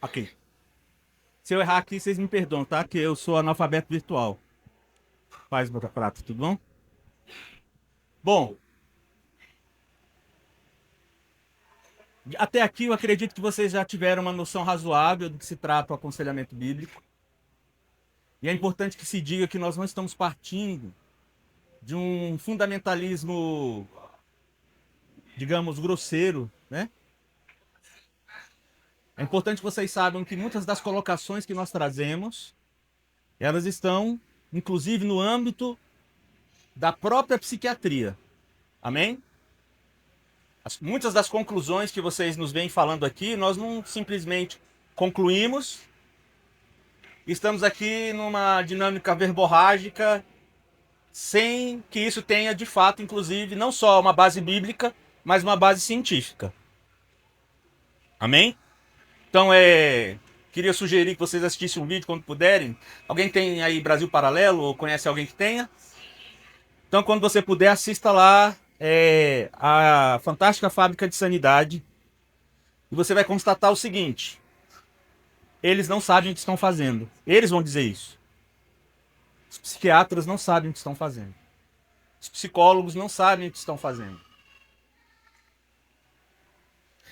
Ok. Se eu errar aqui, vocês me perdoam, tá? Que eu sou analfabeto virtual. Paz, meu prata, tudo bom? Bom, até aqui eu acredito que vocês já tiveram uma noção razoável do que se trata o aconselhamento bíblico. E é importante que se diga que nós não estamos partindo de um fundamentalismo, digamos, grosseiro, né? É importante que vocês saibam que muitas das colocações que nós trazemos, elas estão, inclusive, no âmbito da própria psiquiatria. Amém? Muitas das conclusões que vocês nos vêm falando aqui, nós não simplesmente concluímos. Estamos aqui numa dinâmica verborrágica, sem que isso tenha, de fato, inclusive, não só uma base bíblica, mas uma base científica. Amém? Então, queria sugerir que vocês assistissem um vídeo quando puderem. Alguém tem aí Brasil Paralelo ou conhece alguém que tenha? Então, quando você puder, assista lá a Fantástica Fábrica de Sanidade. E você vai constatar o seguinte: eles não sabem o que estão fazendo. Eles vão dizer isso. Os psiquiatras não sabem o que estão fazendo. Os psicólogos não sabem o que estão fazendo.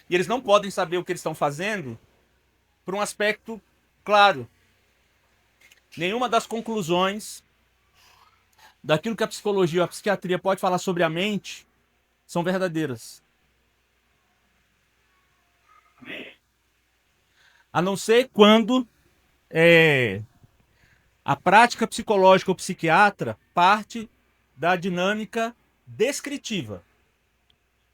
E eles não podem saber o que eles estão fazendo por um aspecto claro. Nenhuma das conclusões daquilo que a psicologia ou a psiquiatria pode falar sobre a mente são verdadeiras. A não ser quando a prática psicológica ou psiquiatra parte da dinâmica descritiva.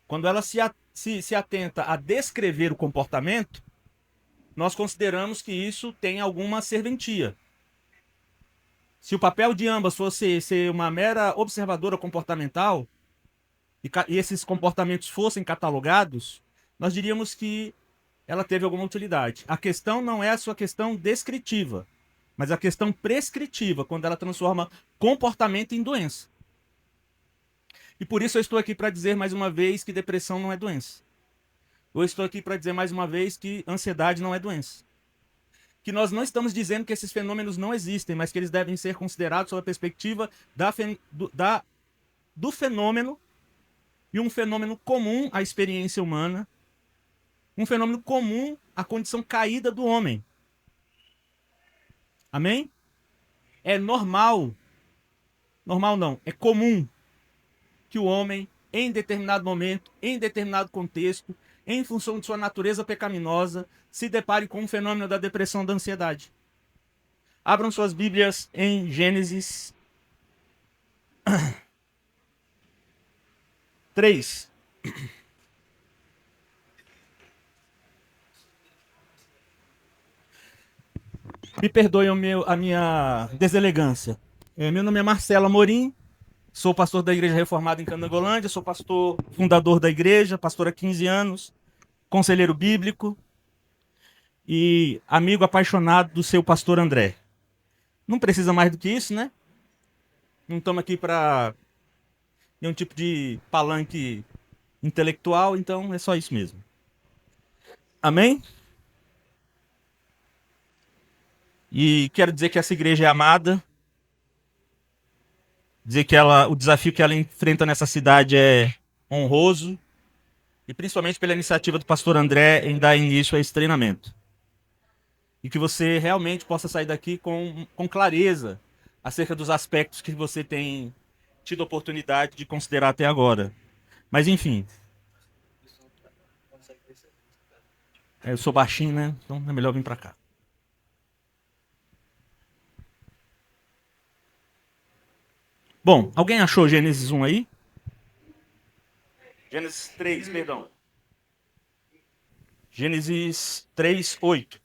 Quando ela se atenta a descrever o comportamento, nós consideramos que isso tem alguma serventia. Se o papel de ambas fosse ser uma mera observadora comportamental, e esses comportamentos fossem catalogados, nós diríamos que ela teve alguma utilidade. A questão não é a sua questão descritiva, mas a questão prescritiva, quando ela transforma comportamento em doença. E por isso eu estou aqui para dizer mais uma vez que depressão não é doença. Eu estou aqui para dizer mais uma vez que ansiedade não é doença. Que nós não estamos dizendo que esses fenômenos não existem, mas que eles devem ser considerados sob a perspectiva do fenômeno, e um fenômeno comum à experiência humana, um fenômeno comum à condição caída do homem. Amém? É normal não, é comum que o homem, em determinado momento, em determinado contexto, em função de sua natureza pecaminosa, se depare com o fenômeno da depressão, da ansiedade. Abram suas Bíblias em Gênesis 3. Me perdoe a minha deselegância. Meu nome é Marcelo Amorim, sou pastor da Igreja Reformada em Candangolândia, sou pastor fundador da igreja, pastor há 15 anos, conselheiro bíblico e amigo apaixonado do seu pastor André. Não precisa mais do que isso, né? Não estamos aqui para nenhum tipo de palanque intelectual, então é só isso mesmo. Amém? E quero dizer que essa igreja é amada, dizer que o desafio que ela enfrenta nessa cidade é honroso, e principalmente pela iniciativa do pastor André em dar início a esse treinamento. E que você realmente possa sair daqui com clareza acerca dos aspectos que você tem tido oportunidade de considerar até agora. Mas enfim, eu sou baixinho, né? Então é melhor vir para cá. Bom, alguém achou Gênesis 1 aí? Gênesis 3, perdão. Gênesis 3, 8.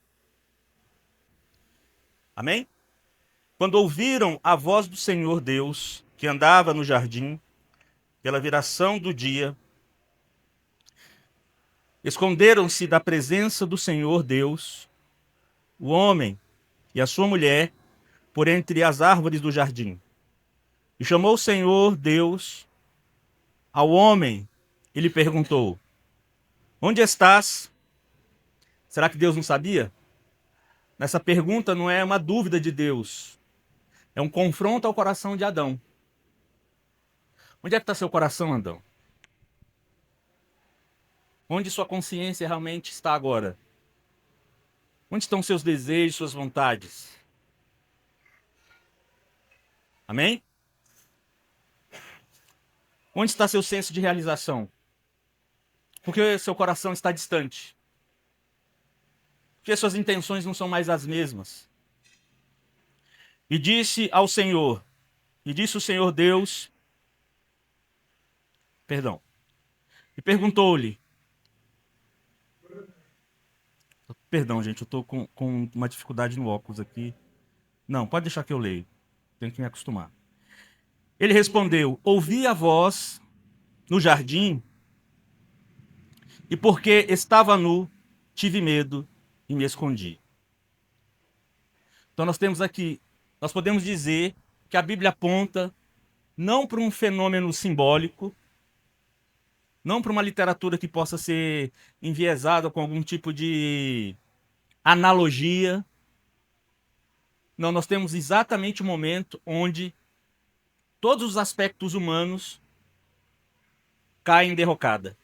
Amém? Quando ouviram a voz do Senhor Deus, que andava no jardim, pela viração do dia, esconderam-se da presença do Senhor Deus, o homem e a sua mulher, por entre as árvores do jardim. E chamou o Senhor Deus ao homem e lhe perguntou: onde estás? Será que Deus não sabia? Essa pergunta não é uma dúvida de Deus. É um confronto ao coração de Adão. Onde é que está seu coração, Adão? Onde sua consciência realmente está agora? Onde estão seus desejos, suas vontades? Amém? Onde está seu senso de realização? Porque seu coração está distante. Porque suas intenções não são mais as mesmas. E disse ao Senhor, e disse o Senhor Deus, perdão, e perguntou-lhe, perdão, gente, eu estou com uma dificuldade no óculos aqui. Não, pode deixar que eu leio. Tenho que me acostumar. Ele respondeu, ouvi a voz no jardim, e porque estava nu, tive medo e me escondi. Então nós temos aqui, nós podemos dizer que a Bíblia aponta não para um fenômeno simbólico, não para uma literatura que possa ser enviesada com algum tipo de analogia. Não, nós temos exatamente o momento onde todos os aspectos humanos caem em derrocada.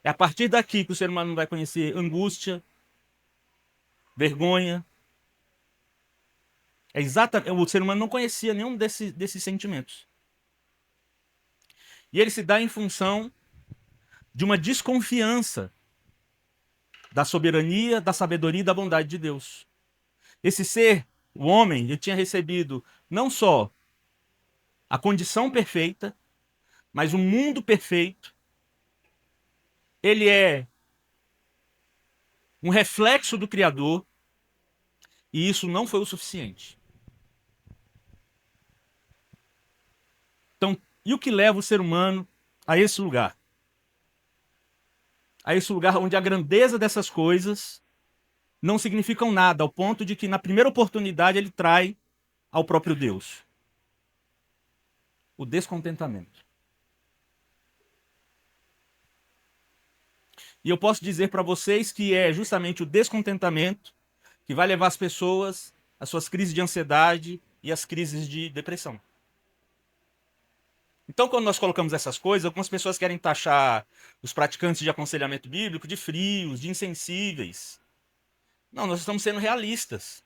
É a partir daqui que o ser humano vai conhecer angústia, vergonha. O ser humano não conhecia nenhum desses sentimentos. E ele se dá em função de uma desconfiança da soberania, da sabedoria e da bondade de Deus. Esse ser, o homem, ele tinha recebido não só a condição perfeita, mas o mundo perfeito. Ele é um reflexo do Criador, e isso não foi o suficiente. Então, e o que leva o ser humano a esse lugar? A esse lugar onde a grandeza dessas coisas não significam nada, ao ponto de que na primeira oportunidade ele trai ao próprio Deus. O descontentamento. E eu posso dizer para vocês que é justamente o descontentamento que vai levar as pessoas às suas crises de ansiedade e às crises de depressão. Então, quando nós colocamos essas coisas, algumas pessoas querem taxar os praticantes de aconselhamento bíblico de frios, de insensíveis. Não, nós estamos sendo realistas.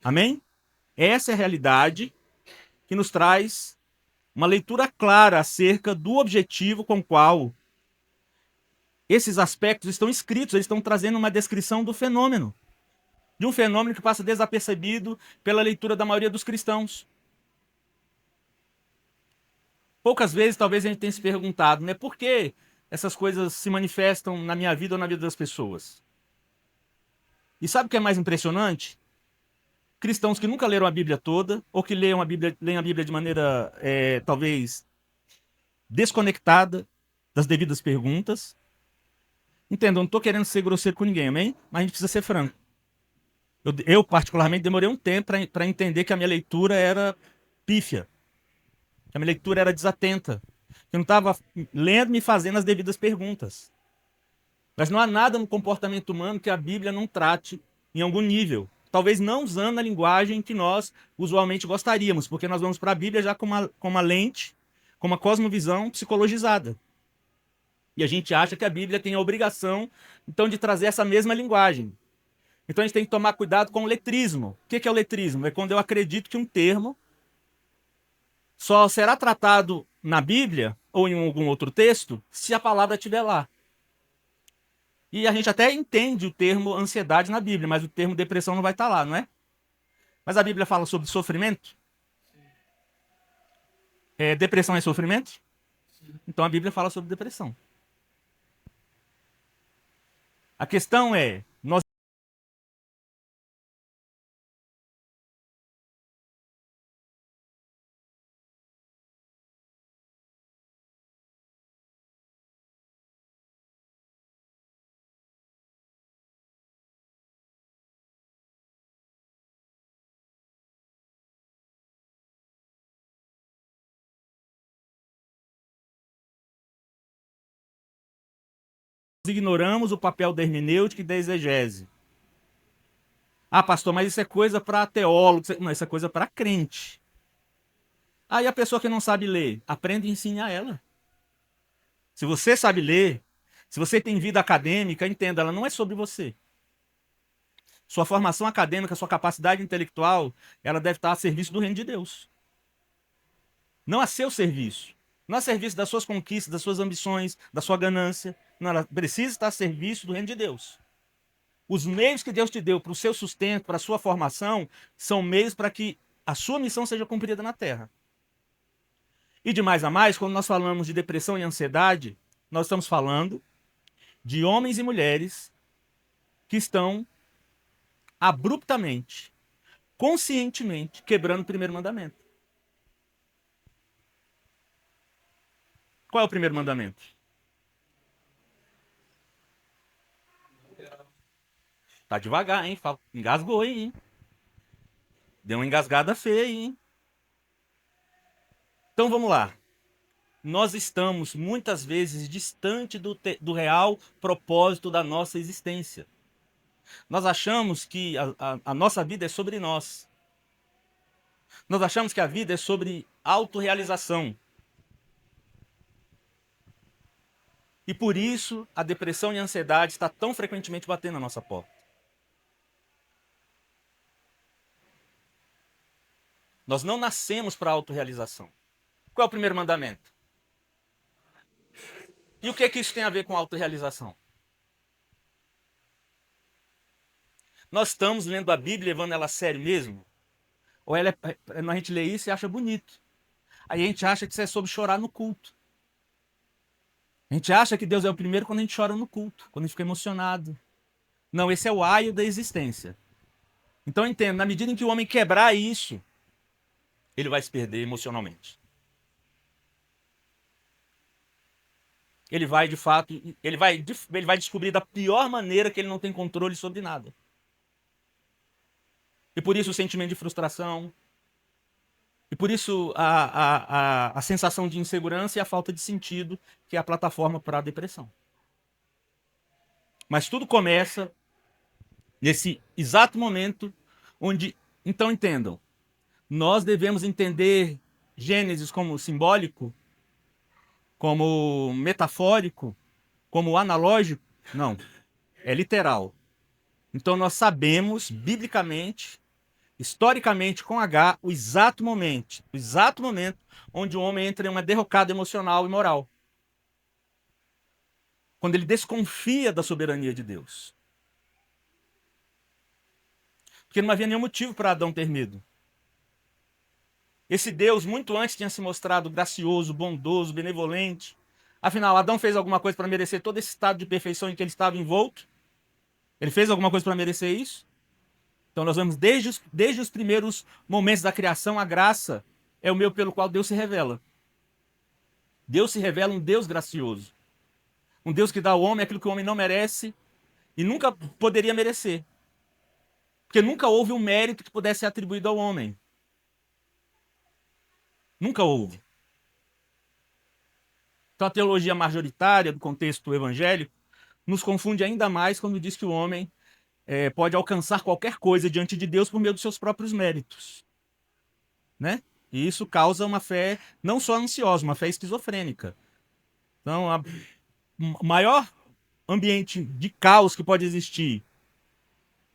Amém? Essa é a realidade que nos traz uma leitura clara acerca do objetivo com o qual esses aspectos estão escritos, eles estão trazendo uma descrição do fenômeno. De um fenômeno que passa desapercebido pela leitura da maioria dos cristãos. Poucas vezes, talvez, a gente tenha se perguntado, né, por que essas coisas se manifestam na minha vida ou na vida das pessoas? E sabe o que é mais impressionante? Cristãos que nunca leram a Bíblia toda, ou que leem a Bíblia de maneira, talvez, desconectada das devidas perguntas. Entendam, não estou querendo ser grosseiro com ninguém, amém? Mas a gente precisa ser franco. Eu particularmente, demorei um tempo para entender que a minha leitura era pífia. Que a minha leitura era desatenta. Que eu não estava lendo e fazendo as devidas perguntas. Mas não há nada no comportamento humano que a Bíblia não trate em algum nível. Talvez não usando a linguagem que nós usualmente gostaríamos, porque nós vamos para a Bíblia já com uma lente, com uma cosmovisão psicologizada. E a gente acha que a Bíblia tem a obrigação, então, de trazer essa mesma linguagem. Então a gente tem que tomar cuidado com o letrismo. O que é o letrismo? É quando eu acredito que um termo só será tratado na Bíblia ou em algum outro texto se a palavra estiver lá. E a gente até entende o termo ansiedade na Bíblia, mas o termo depressão não vai estar lá, não é? Mas a Bíblia fala sobre sofrimento? Depressão é sofrimento? Então a Bíblia fala sobre depressão. A questão é, nós ignoramos o papel da hermenêutica e da exegese. Ah, pastor, mas isso é coisa para teólogo. Não, isso é coisa para crente. Aí a pessoa que não sabe ler, aprende e ensine a ela. Se você sabe ler, se você tem vida acadêmica, entenda, ela não é sobre você. Sua formação acadêmica, sua capacidade intelectual, ela deve estar a serviço do reino de Deus. Não a seu serviço. Não a serviço das suas conquistas, das suas ambições, da sua ganância. Não, ela precisa estar a serviço do reino de Deus. Os meios que Deus te deu para o seu sustento, para a sua formação, são meios para que a sua missão seja cumprida na Terra. E de mais a mais, quando nós falamos de depressão e ansiedade, nós estamos falando de homens e mulheres que estão abruptamente, conscientemente, quebrando o primeiro mandamento. Qual é o primeiro mandamento? Tá devagar, hein? Engasgou aí, hein? Deu uma engasgada feia aí, hein? Então vamos lá. Nós estamos muitas vezes distante do real propósito da nossa existência. Nós achamos que a nossa vida é sobre nós. Nós achamos que a vida é sobre autorrealização. E por isso a depressão e a ansiedade está tão frequentemente batendo na nossa porta. Nós não nascemos para a autorrealização. Qual é o primeiro mandamento? E o que é que isso tem a ver com autorrealização? Nós estamos lendo a Bíblia levando ela a sério mesmo? Ou a gente lê isso e acha bonito? Aí a gente acha que isso é sobre chorar no culto. A gente acha que Deus é o primeiro quando a gente chora no culto, quando a gente fica emocionado. Não, esse é o aio da existência. Então entenda, na medida em que o homem quebrar isso, ele vai se perder emocionalmente. Ele vai, de fato, ele vai descobrir da pior maneira que ele não tem controle sobre nada. E por isso o sentimento de frustração, e por isso a sensação de insegurança e a falta de sentido, que é a plataforma para a depressão. Mas tudo começa nesse exato momento onde, então entendam, nós devemos entender Gênesis como simbólico, como metafórico, como analógico. Não, é literal. Então nós sabemos, biblicamente, historicamente com H, o exato momento onde o homem entra em uma derrocada emocional e moral. Quando ele desconfia da soberania de Deus. Porque não havia nenhum motivo para Adão ter medo. Esse Deus, muito antes, tinha se mostrado gracioso, bondoso, benevolente. Afinal, Adão fez alguma coisa para merecer todo esse estado de perfeição em que ele estava envolto? Ele fez alguma coisa para merecer isso? Então nós vemos desde os primeiros momentos da criação, a graça é o meio pelo qual Deus se revela. Deus se revela um Deus gracioso. Um Deus que dá ao homem aquilo que o homem não merece e nunca poderia merecer. Porque nunca houve um mérito que pudesse ser atribuído ao homem. Nunca houve. Então a teologia majoritária do contexto evangélico nos confunde ainda mais quando diz que o homem pode alcançar qualquer coisa diante de Deus por meio dos seus próprios méritos. Né? E isso causa uma fé não só ansiosa, uma fé esquizofrênica. Então, o maior ambiente de caos que pode existir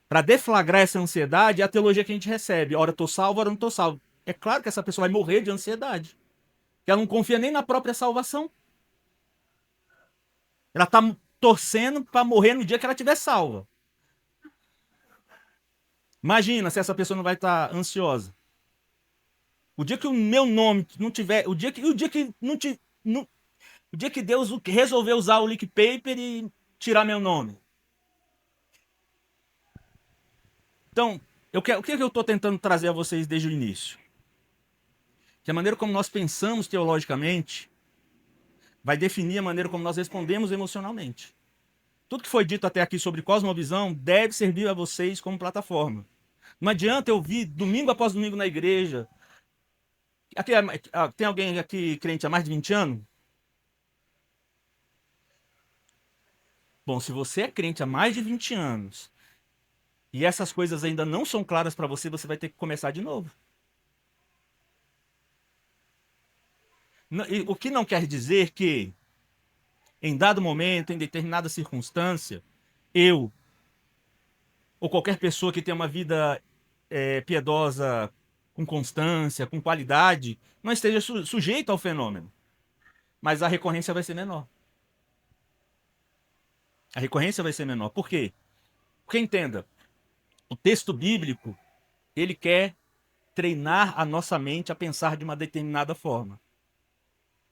para deflagrar essa ansiedade é a teologia que a gente recebe. Ora estou salvo, ora não estou salvo. É claro que essa pessoa vai morrer de ansiedade. Porque ela não confia nem na própria salvação. Ela está torcendo para morrer no dia que ela estiver salva. Imagina se essa pessoa não vai estar ansiosa. O dia que o meu nome não tiver, o dia que Deus resolveu usar o leak paper e tirar meu nome. Então, o que eu estou tentando trazer a vocês desde o início? Que a maneira como nós pensamos teologicamente vai definir a maneira como nós respondemos emocionalmente. Tudo que foi dito até aqui sobre cosmovisão deve servir a vocês como plataforma. Não adianta eu vir domingo após domingo na igreja. Aqui, tem alguém aqui crente há mais de 20 anos? Bom, se você é crente há mais de 20 anos e essas coisas ainda não são claras para você, você vai ter que começar de novo. O que não quer dizer que, em dado momento, em determinada circunstância, eu ou qualquer pessoa que tenha uma vida piedosa, com constância, com qualidade, não esteja sujeito ao fenômeno. Mas a recorrência vai ser menor. A recorrência vai ser menor. Por quê? Porque entenda, o texto bíblico, ele quer treinar a nossa mente a pensar de uma determinada forma.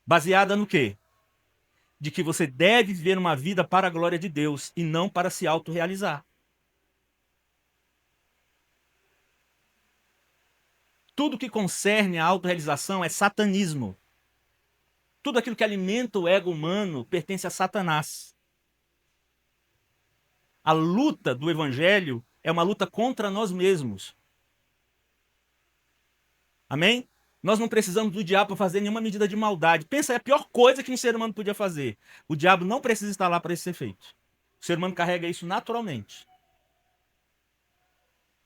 Baseada no quê? De que você deve viver uma vida para a glória de Deus e não para se autorrealizar. Tudo que concerne a autorrealização é satanismo. Tudo aquilo que alimenta o ego humano pertence a Satanás. A luta do evangelho é uma luta contra nós mesmos. Amém? Nós não precisamos do diabo para fazer nenhuma medida de maldade. Pensa, é a pior coisa que um ser humano podia fazer. O diabo não precisa estar lá para esse efeito. O ser humano carrega isso naturalmente.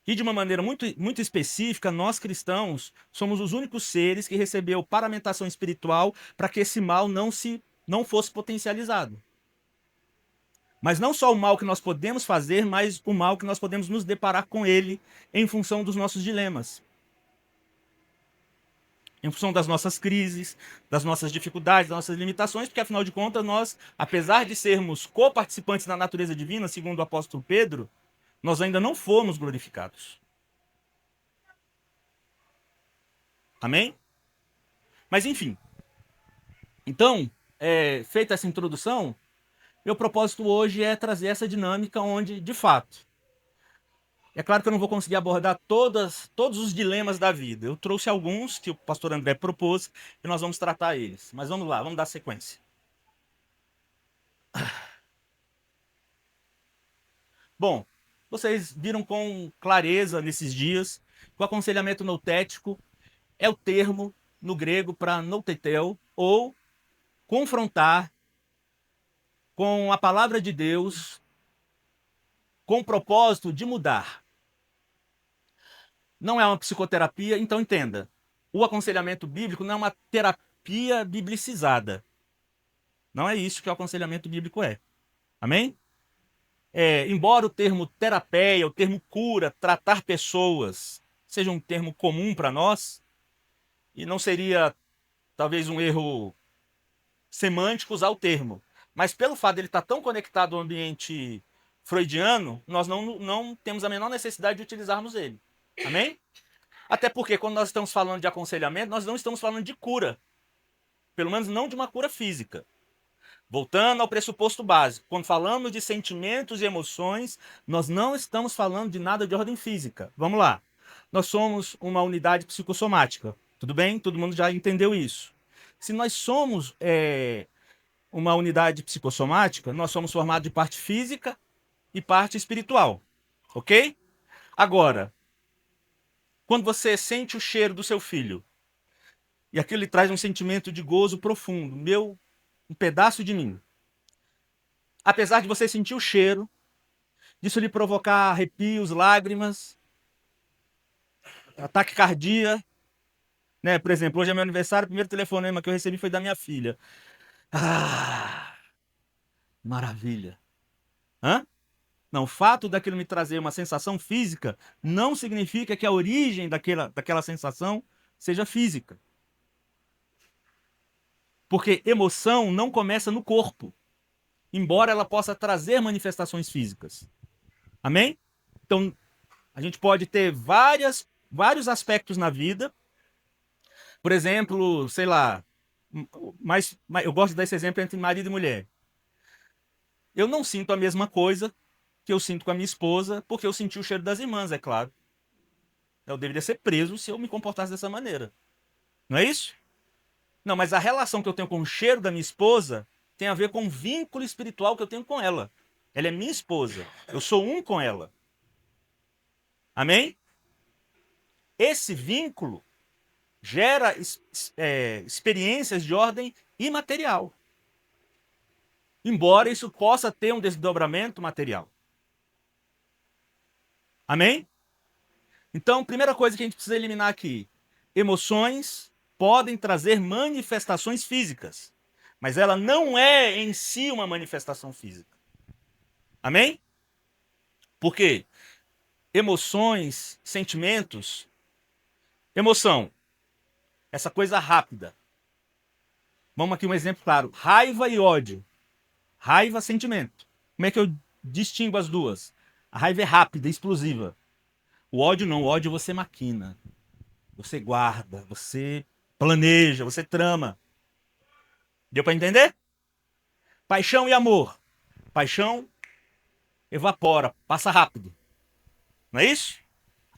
E de uma maneira muito, muito específica, nós cristãos somos os únicos seres que recebeu paramentação espiritual para que esse mal não fosse potencializado. Mas não só o mal que nós podemos fazer, mas o mal que nós podemos nos deparar com ele em função dos nossos dilemas. Em função das nossas crises, das nossas dificuldades, das nossas limitações, porque afinal de contas nós, apesar de sermos coparticipantes da natureza divina, segundo o apóstolo Pedro, nós ainda não fomos glorificados. Amém? Mas enfim. Então, feita essa introdução, meu propósito hoje é trazer essa dinâmica onde, de fato, é claro que eu não vou conseguir abordar todos os dilemas da vida. Eu trouxe alguns que o pastor André propôs e nós vamos tratar eles. Mas vamos lá, vamos dar sequência. Bom, vocês viram com clareza nesses dias que o aconselhamento noutético é o termo no grego para noutetel, ou confrontar com a palavra de Deus com o propósito de mudar. Não é uma psicoterapia, então entenda. O aconselhamento bíblico não é uma terapia biblicizada. Não é isso que o aconselhamento bíblico é. Amém? Embora o termo terapia, o termo cura, tratar pessoas, seja um termo comum para nós, e não seria talvez um erro semântico usar o termo, mas pelo fato dele estar tão conectado ao ambiente freudiano, nós não temos a menor necessidade de utilizarmos ele. Amém? Até porque quando nós estamos falando de aconselhamento, nós não estamos falando de cura. Pelo menos não de uma cura física. Voltando ao pressuposto básico, quando falamos de sentimentos e emoções, nós não estamos falando de nada de ordem física. Vamos lá. Nós somos uma unidade psicossomática. Tudo bem? Todo mundo já entendeu isso. Se nós somos uma unidade psicossomática, nós somos formados de parte física e parte espiritual. Ok? Agora, quando você sente o cheiro do seu filho, e aquilo lhe traz um sentimento de gozo profundo, um pedaço de mim. Apesar de você sentir o cheiro, disso lhe provocar arrepios, lágrimas, ataque cardíaco, né? Por exemplo, hoje é meu aniversário, o primeiro telefonema que eu recebi foi da minha filha. Ah, maravilha. Hã? Não, o fato daquilo me trazer uma sensação física não significa que a origem daquela sensação seja física. Porque emoção não começa no corpo, embora ela possa trazer manifestações físicas. Amém? Então, a gente pode ter vários aspectos na vida. Por exemplo, sei lá, mas eu gosto desse exemplo entre marido e mulher. Eu não sinto a mesma coisa que eu sinto com a minha esposa, porque eu senti o cheiro das irmãs, é claro. Eu deveria ser preso se eu me comportasse dessa maneira. Não é isso? Não, mas a relação que eu tenho com o cheiro da minha esposa tem a ver com o vínculo espiritual que eu tenho com ela. Ela é minha esposa. Eu sou um com ela. Amém? Esse vínculo gera experiências de ordem imaterial. embora isso possa ter um desdobramento material. Amém? Então, primeira coisa que a gente precisa eliminar aqui: emoções podem trazer manifestações físicas, mas ela não é em si uma manifestação física. Amém? Por quê? Emoções, sentimentos, emoção, essa coisa rápida. Vamos aqui um exemplo claro: raiva e ódio. Raiva, sentimento. Como é que eu distingo as duas? A raiva é rápida, explosiva. O ódio não. O ódio você maquina. Você guarda, você planeja, você trama. Deu para entender? Paixão e amor. Paixão evapora, passa rápido. Não é isso?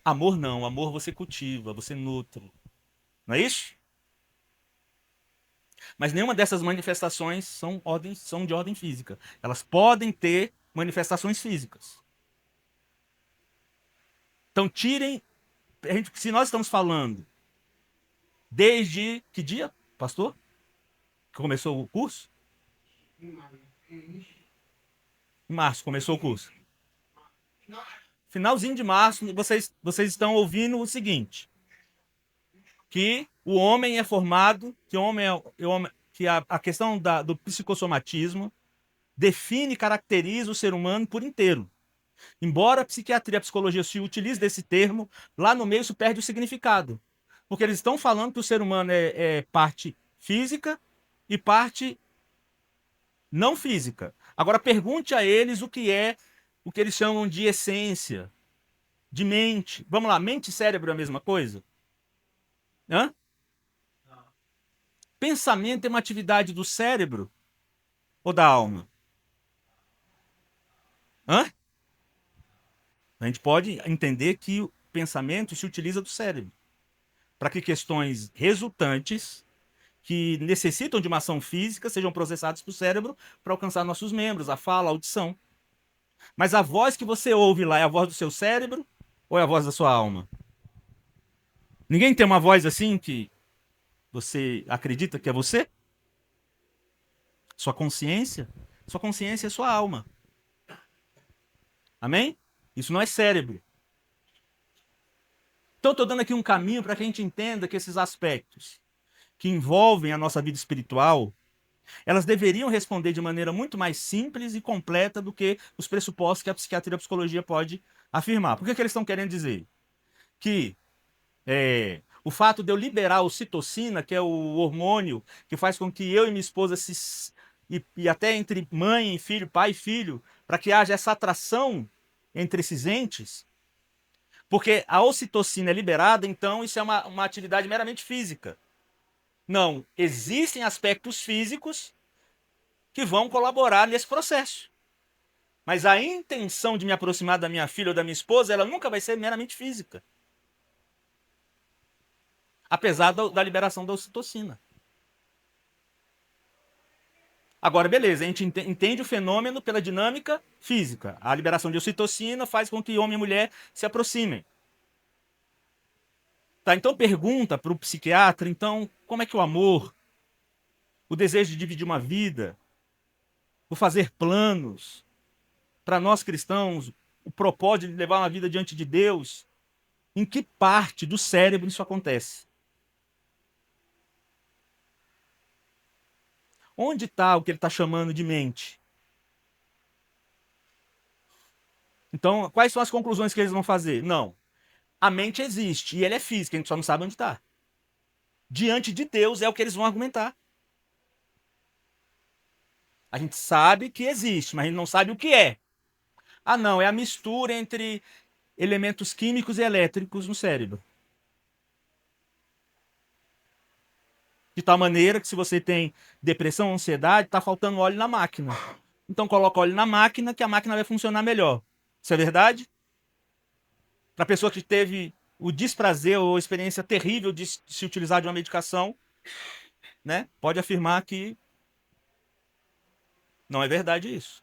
Amor não. Amor você cultiva, você nutre. Não é isso? Mas nenhuma dessas manifestações são de ordem física. Elas podem ter manifestações físicas. Então tirem, se nós estamos falando desde que dia, pastor? Que começou o curso? Em março começou o curso. Finalzinho de março, vocês estão ouvindo o seguinte: que o homem é formado, que a questão do psicossomatismo define e caracteriza o ser humano por inteiro. Embora a psiquiatria e a psicologia se utilize desse termo, lá no meio isso perde o significado. Porque eles estão falando que o ser humano é parte física e parte não física. Agora pergunte a eles o que eles chamam de essência, de mente. Vamos lá, mente e cérebro é a mesma coisa? Hã? Pensamento é uma atividade do cérebro ou da alma? Hã? A gente pode entender que o pensamento se utiliza do cérebro para que questões resultantes que necessitam de uma ação física sejam processadas para o cérebro para alcançar nossos membros, a fala, a audição. Mas a voz que você ouve lá é a voz do seu cérebro ou é a voz da sua alma? Ninguém tem uma voz assim que você acredita que é você? Sua consciência? Sua consciência é sua alma. Amém? Isso não é cérebro. Então, estou dando aqui um caminho para que a gente entenda que esses aspectos que envolvem a nossa vida espiritual, elas deveriam responder de maneira muito mais simples e completa do que os pressupostos que a psiquiatria e a psicologia pode afirmar. Por que eles estão querendo dizer? Que o fato de eu liberar a ocitocina, que é o hormônio que faz com que eu e minha esposa e até entre mãe e filho, pai e filho, para que haja essa atração entre esses entes, porque a ocitocina é liberada, então isso é uma atividade meramente física. Não, existem aspectos físicos que vão colaborar nesse processo. Mas a intenção de me aproximar da minha filha ou da minha esposa, ela nunca vai ser meramente física. Apesar da liberação da ocitocina. Agora, beleza, a gente entende o fenômeno pela dinâmica física. A liberação de ocitocina faz com que homem e mulher se aproximem. Tá, então pergunta para o psiquiatra, então, como é que o amor, o desejo de dividir uma vida, o fazer planos, para nós cristãos, o propósito de levar uma vida diante de Deus, em que parte do cérebro isso acontece? Onde está o que ele está chamando de mente? Então, quais são as conclusões que eles vão fazer? Não. A mente existe e ela é física, a gente só não sabe onde está. Diante de Deus é o que eles vão argumentar. A gente sabe que existe, mas a gente não sabe o que é. Ah, não, é a mistura entre elementos químicos e elétricos no cérebro. De tal maneira que se você tem depressão, ansiedade, está faltando óleo na máquina. Então coloca óleo na máquina que a máquina vai funcionar melhor. Isso é verdade? Para a pessoa que teve o desprazer ou a experiência terrível de se utilizar de uma medicação, né, pode afirmar que não é verdade isso.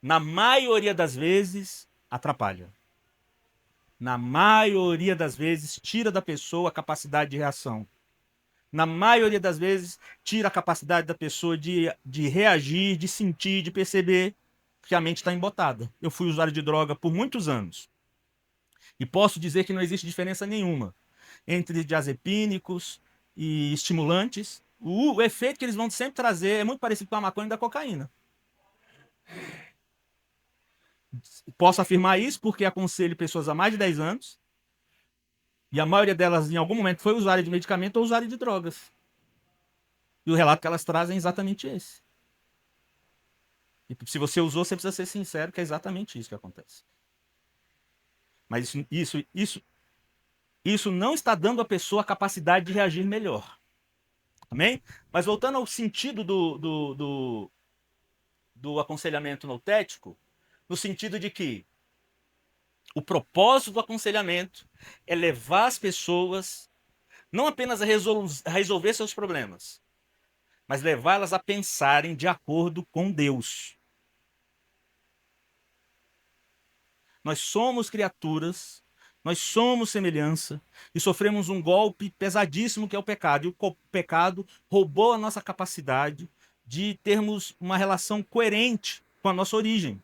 Na maioria das vezes, atrapalha. Na maioria das vezes, tira da pessoa a capacidade de reação. na maioria das vezes, tira a capacidade da pessoa de reagir, de sentir, de perceber que a mente está embotada. Eu fui usuário de droga por muitos anos. E posso dizer que não existe diferença nenhuma entre diazepínicos e estimulantes. O efeito que eles vão sempre trazer é muito parecido com a maconha e da cocaína. Posso afirmar isso porque aconselho pessoas há mais de 10 anos e a maioria delas, em algum momento, foi usuária de medicamento ou usuária de drogas. E o relato que elas trazem é exatamente esse. E se você usou, você precisa ser sincero que é exatamente isso que acontece. Mas isso não está dando à pessoa a capacidade de reagir melhor. Amém? Mas voltando ao sentido do aconselhamento noutético, no sentido de que o propósito do aconselhamento é levar as pessoas não apenas a resolver seus problemas, mas levá-las a pensarem de acordo com Deus. Nós somos criaturas, nós somos semelhança e sofremos um golpe pesadíssimo que é o pecado. E o pecado roubou a nossa capacidade de termos uma relação coerente com a nossa origem.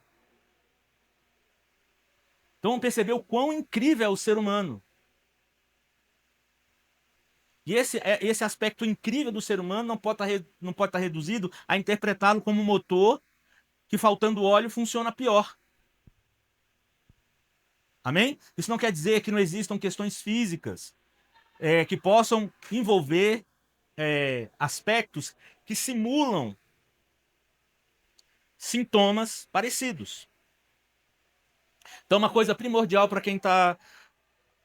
Então vamos perceber o quão incrível é o ser humano. E esse aspecto incrível do ser humano não pode estar reduzido a interpretá-lo como um motor que, faltando óleo, funciona pior. Amém? Isso não quer dizer que não existam questões físicas que possam envolver aspectos que simulam sintomas parecidos. Então, uma coisa primordial para quem está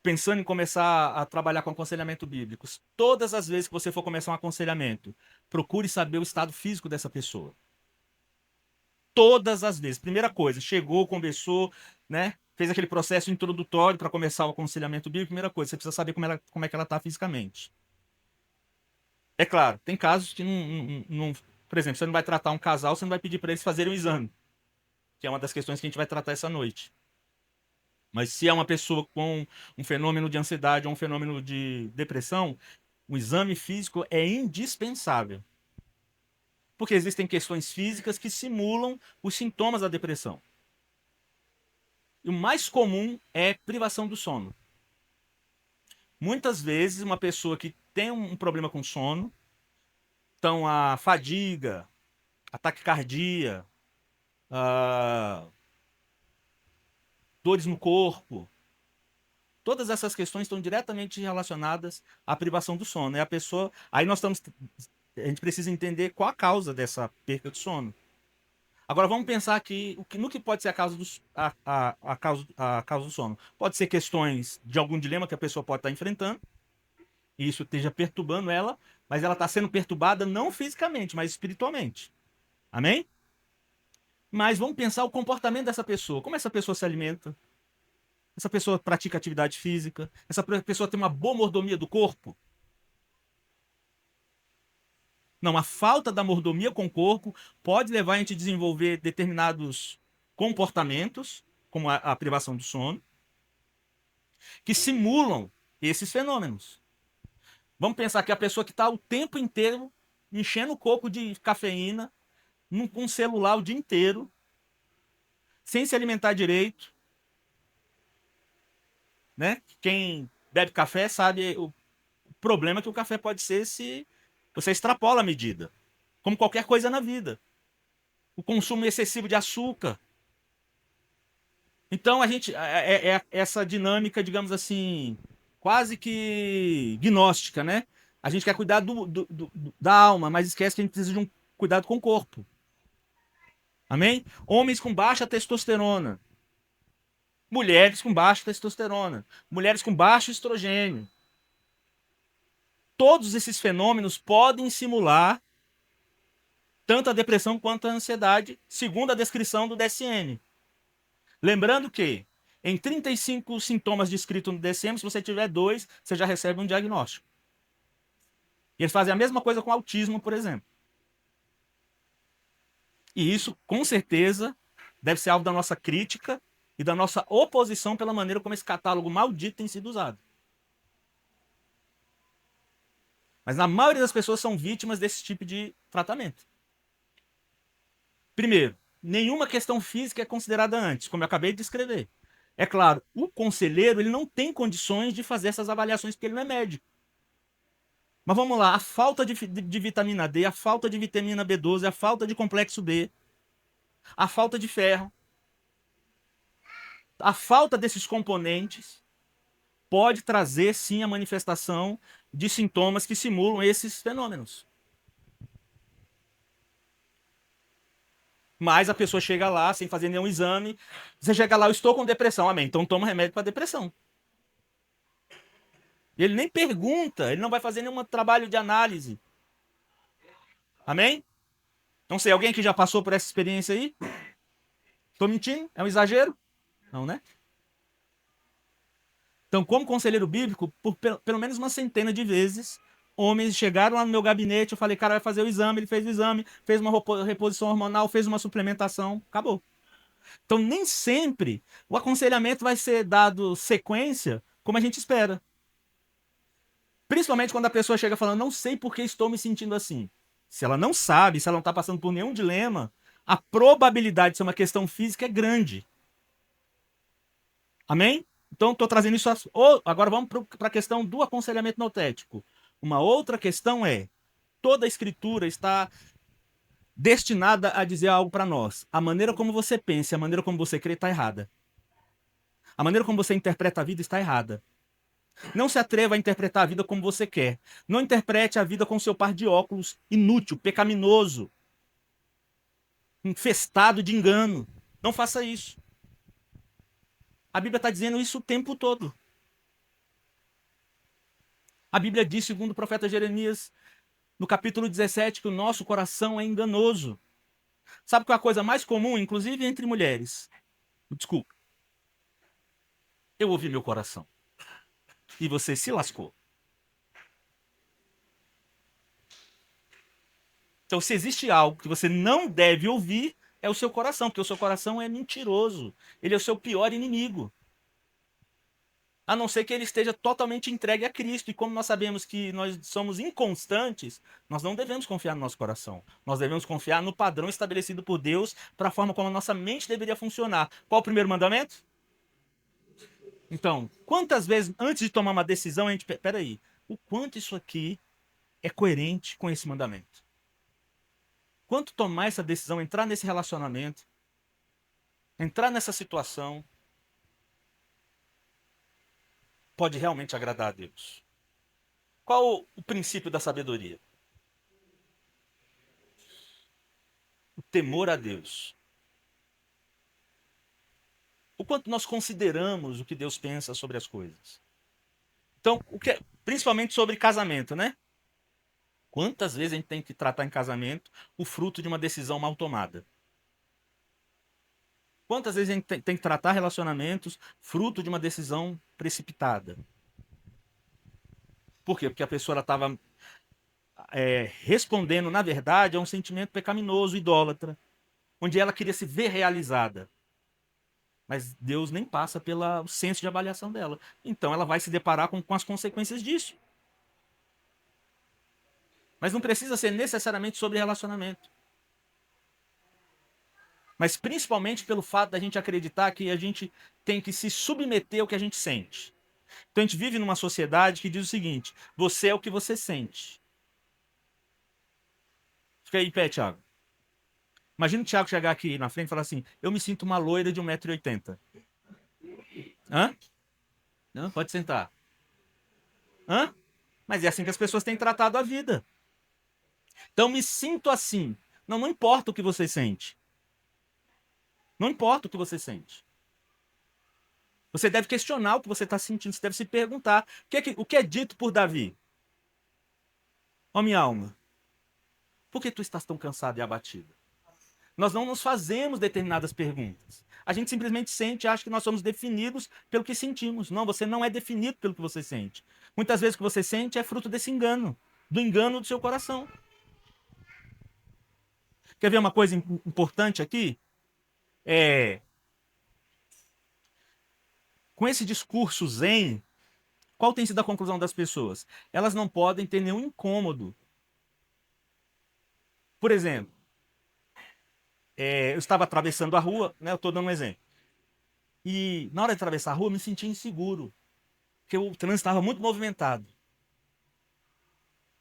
pensando em começar a trabalhar com aconselhamento bíblico, todas as vezes que você for começar um aconselhamento, procure saber o estado físico dessa pessoa. Todas as vezes. Primeira coisa, chegou, conversou, né? Fez aquele processo introdutório para começar o aconselhamento bíblico. Primeira coisa, você precisa saber como é que ela está fisicamente. É claro, tem casos que não. Por exemplo, você não vai tratar um casal, você não vai pedir para eles fazerem um exame, que é uma das questões que a gente vai tratar essa noite. Mas se é uma pessoa com um fenômeno de ansiedade ou um fenômeno de depressão, o exame físico é indispensável. Porque existem questões físicas que simulam os sintomas da depressão. E o mais comum é privação do sono. Muitas vezes, uma pessoa que tem um problema com sono, então a fadiga, a taquicardia, dores no corpo, todas essas questões estão diretamente relacionadas à privação do sono. Aí a gente precisa entender qual a causa dessa perca de sono. Agora vamos pensar aqui no que pode ser a causa do sono. Pode ser questões de algum dilema que a pessoa pode estar enfrentando, e isso esteja perturbando ela, mas ela está sendo perturbada não fisicamente, mas espiritualmente. Amém? Mas vamos pensar o comportamento dessa pessoa. Como essa pessoa se alimenta? Essa pessoa pratica atividade física? Essa pessoa tem uma boa mordomia do corpo? Não, a falta da mordomia com o corpo pode levar a gente a desenvolver determinados comportamentos, como a privação do sono, que simulam esses fenômenos. Vamos pensar que a pessoa que está o tempo inteiro enchendo o corpo de cafeína, com um celular o dia inteiro, sem se alimentar direito, né? Quem bebe café sabe o problema que o café pode ser se você extrapola a medida, como qualquer coisa na vida. O consumo excessivo de açúcar. Então a gente essa dinâmica, digamos assim, quase que gnóstica, né? A gente quer cuidar da alma, mas esquece que a gente precisa de um cuidado com o corpo. Amém? Homens com baixa testosterona. Mulheres com baixa testosterona. Mulheres com baixo estrogênio. Todos esses fenômenos podem simular tanto a depressão quanto a ansiedade, segundo a descrição do DSM. Lembrando que em 35 sintomas descritos no DSM, se você tiver 2, você já recebe um diagnóstico. E eles fazem a mesma coisa com autismo, por exemplo. E isso, com certeza, deve ser alvo da nossa crítica e da nossa oposição pela maneira como esse catálogo maldito tem sido usado. Mas a maioria das pessoas são vítimas desse tipo de tratamento. Primeiro, nenhuma questão física é considerada antes, como eu acabei de descrever. É claro, o conselheiro ele não tem condições de fazer essas avaliações porque ele não é médico. Mas vamos lá, a falta de vitamina D, a falta de vitamina B12, a falta de complexo B, a falta de ferro, a falta desses componentes pode trazer sim a manifestação de sintomas que simulam esses fenômenos. Mas a pessoa chega lá sem fazer nenhum exame. Você chega lá, eu estou com depressão. Amém. Então toma remédio para depressão. E ele nem pergunta, ele não vai fazer nenhum trabalho de análise. Amém? Não sei, alguém que já passou por essa experiência aí? Estou mentindo? É um exagero? Não, né? Então, como conselheiro bíblico, por pelo menos uma centena de vezes, homens chegaram lá no meu gabinete, eu falei, cara, vai fazer o exame, ele fez o exame, fez uma reposição hormonal, fez uma suplementação, acabou. Então, nem sempre o aconselhamento vai ser dado sequência como a gente espera. Principalmente quando a pessoa chega falando, não sei por que estou me sentindo assim. Se ela não sabe, se ela não está passando por nenhum dilema, a probabilidade de ser uma questão física é grande. Amém? Então, estou trazendo isso. Agora vamos para a questão do aconselhamento noutético. Uma outra questão é: toda a escritura está destinada a dizer algo para nós. A maneira como você pensa, a maneira como você crê está errada. A maneira como você interpreta a vida está errada. Não se atreva a interpretar a vida como você quer. Não interprete a vida com seu par de óculos inútil, pecaminoso, infestado de engano. Não faça isso. A Bíblia está dizendo isso o tempo todo. A Bíblia diz, segundo o profeta Jeremias, no capítulo 17, que o nosso coração é enganoso. Sabe qual é a coisa mais comum, inclusive entre mulheres? Desculpa. Eu ouvi meu coração. E você se lascou. Então, se existe algo que você não deve ouvir, é o seu coração, porque o seu coração é mentiroso. Ele é o seu pior inimigo. A não ser que ele esteja totalmente entregue a Cristo. E como nós sabemos que nós somos inconstantes, nós não devemos confiar no nosso coração. Nós devemos confiar no padrão estabelecido por Deus para a forma como a nossa mente deveria funcionar. Qual o primeiro mandamento? Então, quantas vezes antes de tomar uma decisão a gente... Peraí, o quanto isso aqui é coerente com esse mandamento? Quanto tomar essa decisão, entrar nesse relacionamento, entrar nessa situação, pode realmente agradar a Deus? Qual o princípio da sabedoria? O temor a Deus. O quanto nós consideramos o que Deus pensa sobre as coisas. Então, principalmente sobre casamento, né? Quantas vezes a gente tem que tratar em casamento o fruto de uma decisão mal tomada? Quantas vezes a gente tem que tratar relacionamentos fruto de uma decisão precipitada? Por quê? Porque a pessoa estava respondendo, na verdade, a um sentimento pecaminoso, idólatra, onde ela queria se ver realizada. Mas Deus nem passa pelo senso de avaliação dela. Então ela vai se deparar com as consequências disso. Mas não precisa ser necessariamente sobre relacionamento. Mas principalmente pelo fato da gente acreditar que a gente tem que se submeter ao que a gente sente. Então a gente vive numa sociedade que diz o seguinte: você é o que você sente. Fica aí em pé, Thiago. Imagina o Thiago chegar aqui na frente e falar assim: eu me sinto uma loira de 1,80 m. Hã? Não, pode sentar. Hã? Mas é assim que as pessoas têm tratado a vida. Então me sinto assim. Não, não importa o que você sente. Não importa o que você sente. Você deve questionar o que você está sentindo. Você deve se perguntar. O que é dito por Davi? Ó minha alma, por que tu estás tão cansada e abatida? Nós não nos fazemos determinadas perguntas. A gente simplesmente sente e acha que nós somos definidos pelo que sentimos. Não, você não é definido pelo que você sente. Muitas vezes o que você sente é fruto desse engano. Do engano do seu coração. Quer ver uma coisa importante aqui? Com esse discurso zen, qual tem sido a conclusão das pessoas? Elas não podem ter nenhum incômodo. Por exemplo, eu estava atravessando a rua, né? Eu estou dando um exemplo. E na hora de atravessar a rua, eu me senti inseguro, porque o trânsito estava muito movimentado.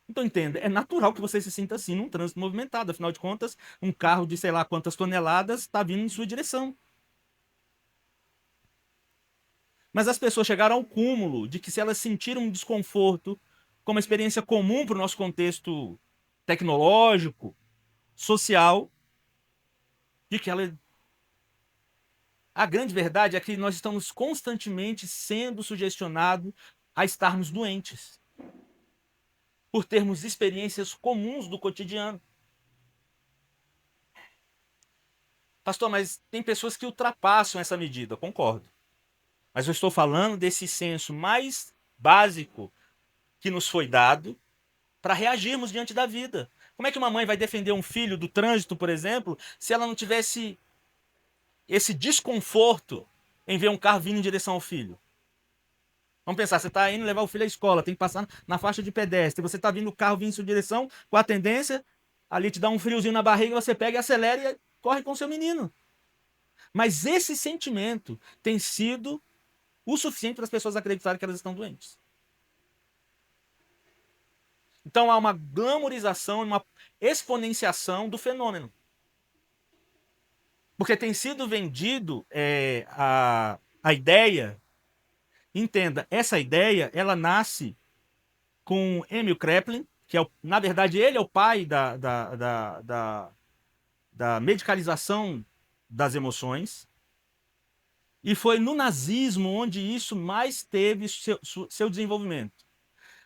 Então, entenda, é natural que você se sinta assim num trânsito movimentado. Afinal de contas, um carro de sei lá quantas toneladas está vindo em sua direção. Mas as pessoas chegaram ao cúmulo de que se elas sentiram um desconforto, como uma experiência comum para o nosso contexto tecnológico, social, de que ela... A grande verdade é que nós estamos constantemente sendo sugestionados a estarmos doentes, por termos experiências comuns do cotidiano. Pastor, mas tem pessoas que ultrapassam essa medida, concordo. Mas eu estou falando desse senso mais básico que nos foi dado para reagirmos diante da vida. Como é que uma mãe vai defender um filho do trânsito, por exemplo, se ela não tivesse esse desconforto em ver um carro vindo em direção ao filho? Vamos pensar, você está indo levar o filho à escola, tem que passar na faixa de pedestre, você está vindo o carro vindo em sua direção, com a tendência, ali te dá um friozinho na barriga, você pega e acelera e corre com o seu menino. Mas esse sentimento tem sido o suficiente para as pessoas acreditarem que elas estão doentes. Então há uma glamorização, uma exponenciação do fenômeno. Porque tem sido vendido a ideia, entenda, essa ideia, ela nasce com Emil Kraepelin, que na verdade ele é o pai da medicalização das emoções, e foi no nazismo onde isso mais teve seu desenvolvimento.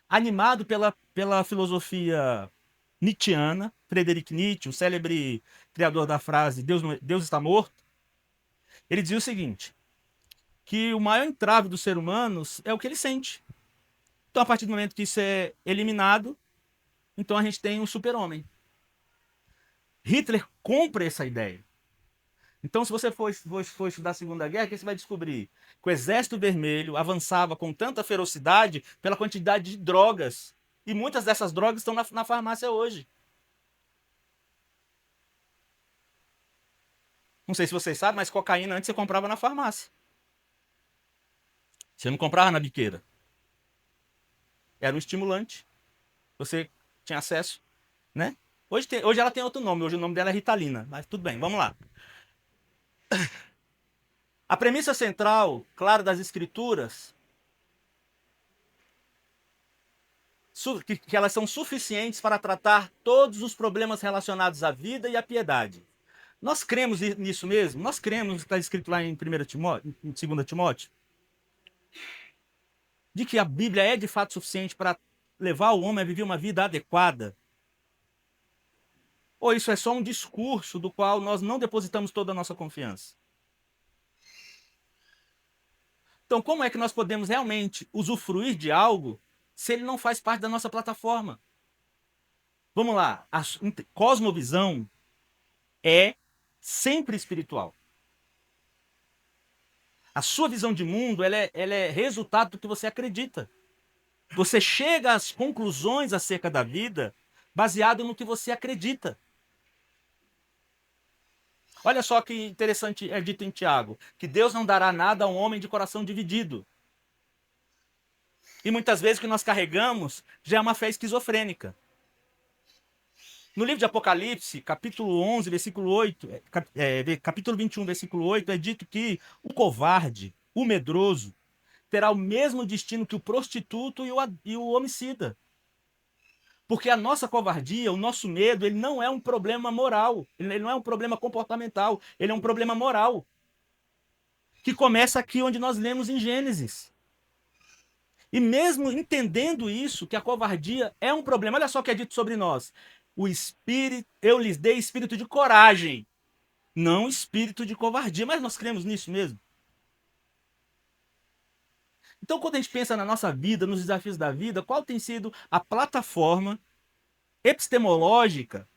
Animado pela filosofia nietzschiana, Friedrich Nietzsche, o célebre criador da frase Deus está morto, ele dizia o seguinte, que o maior entrave dos seres humanos é o que ele sente. Então, a partir do momento que isso é eliminado, então a gente tem um super-homem. Hitler compra essa ideia. Então, se você for estudar a Segunda Guerra, você vai descobrir que o Exército Vermelho avançava com tanta ferocidade pela quantidade de drogas. E muitas dessas drogas estão na farmácia hoje. Não sei se vocês sabem, mas cocaína antes você comprava na farmácia. Você não comprava na biqueira. Era um estimulante. Você tinha acesso, né? Hoje ela tem outro nome, hoje o nome dela é Ritalina, mas tudo bem, vamos lá. A premissa central, claro, das escrituras, que elas são suficientes para tratar todos os problemas relacionados à vida e à piedade. Nós cremos nisso mesmo? Nós cremos no que está escrito lá em 2 Timóteo? De que a Bíblia é de fato suficiente para levar o homem a viver uma vida adequada? Ou isso é só um discurso do qual nós não depositamos toda a nossa confiança? Então, como é que nós podemos realmente usufruir de algo se ele não faz parte da nossa plataforma? Vamos lá, a cosmovisão é sempre espiritual. A sua visão de mundo ela é resultado do que você acredita. Você chega às conclusões acerca da vida baseado no que você acredita. Olha só que interessante é dito em Tiago, que Deus não dará nada a um homem de coração dividido. E muitas vezes o que nós carregamos já é uma fé esquizofrênica. No livro de Apocalipse, capítulo 11, versículo 8, capítulo 21, versículo 8, é dito que o covarde, o medroso, terá o mesmo destino que o prostituto e o homicida. Porque a nossa covardia, o nosso medo, ele não é um problema moral, ele não é um problema comportamental, ele é um problema moral. Que começa aqui onde nós lemos em Gênesis. E mesmo entendendo isso, que a covardia é um problema, olha só o que é dito sobre nós. Eu lhes dei espírito de coragem, não espírito de covardia. Mas nós cremos nisso mesmo. Então, quando a gente pensa na nossa vida, nos desafios da vida, qual tem sido a plataforma epistemológica,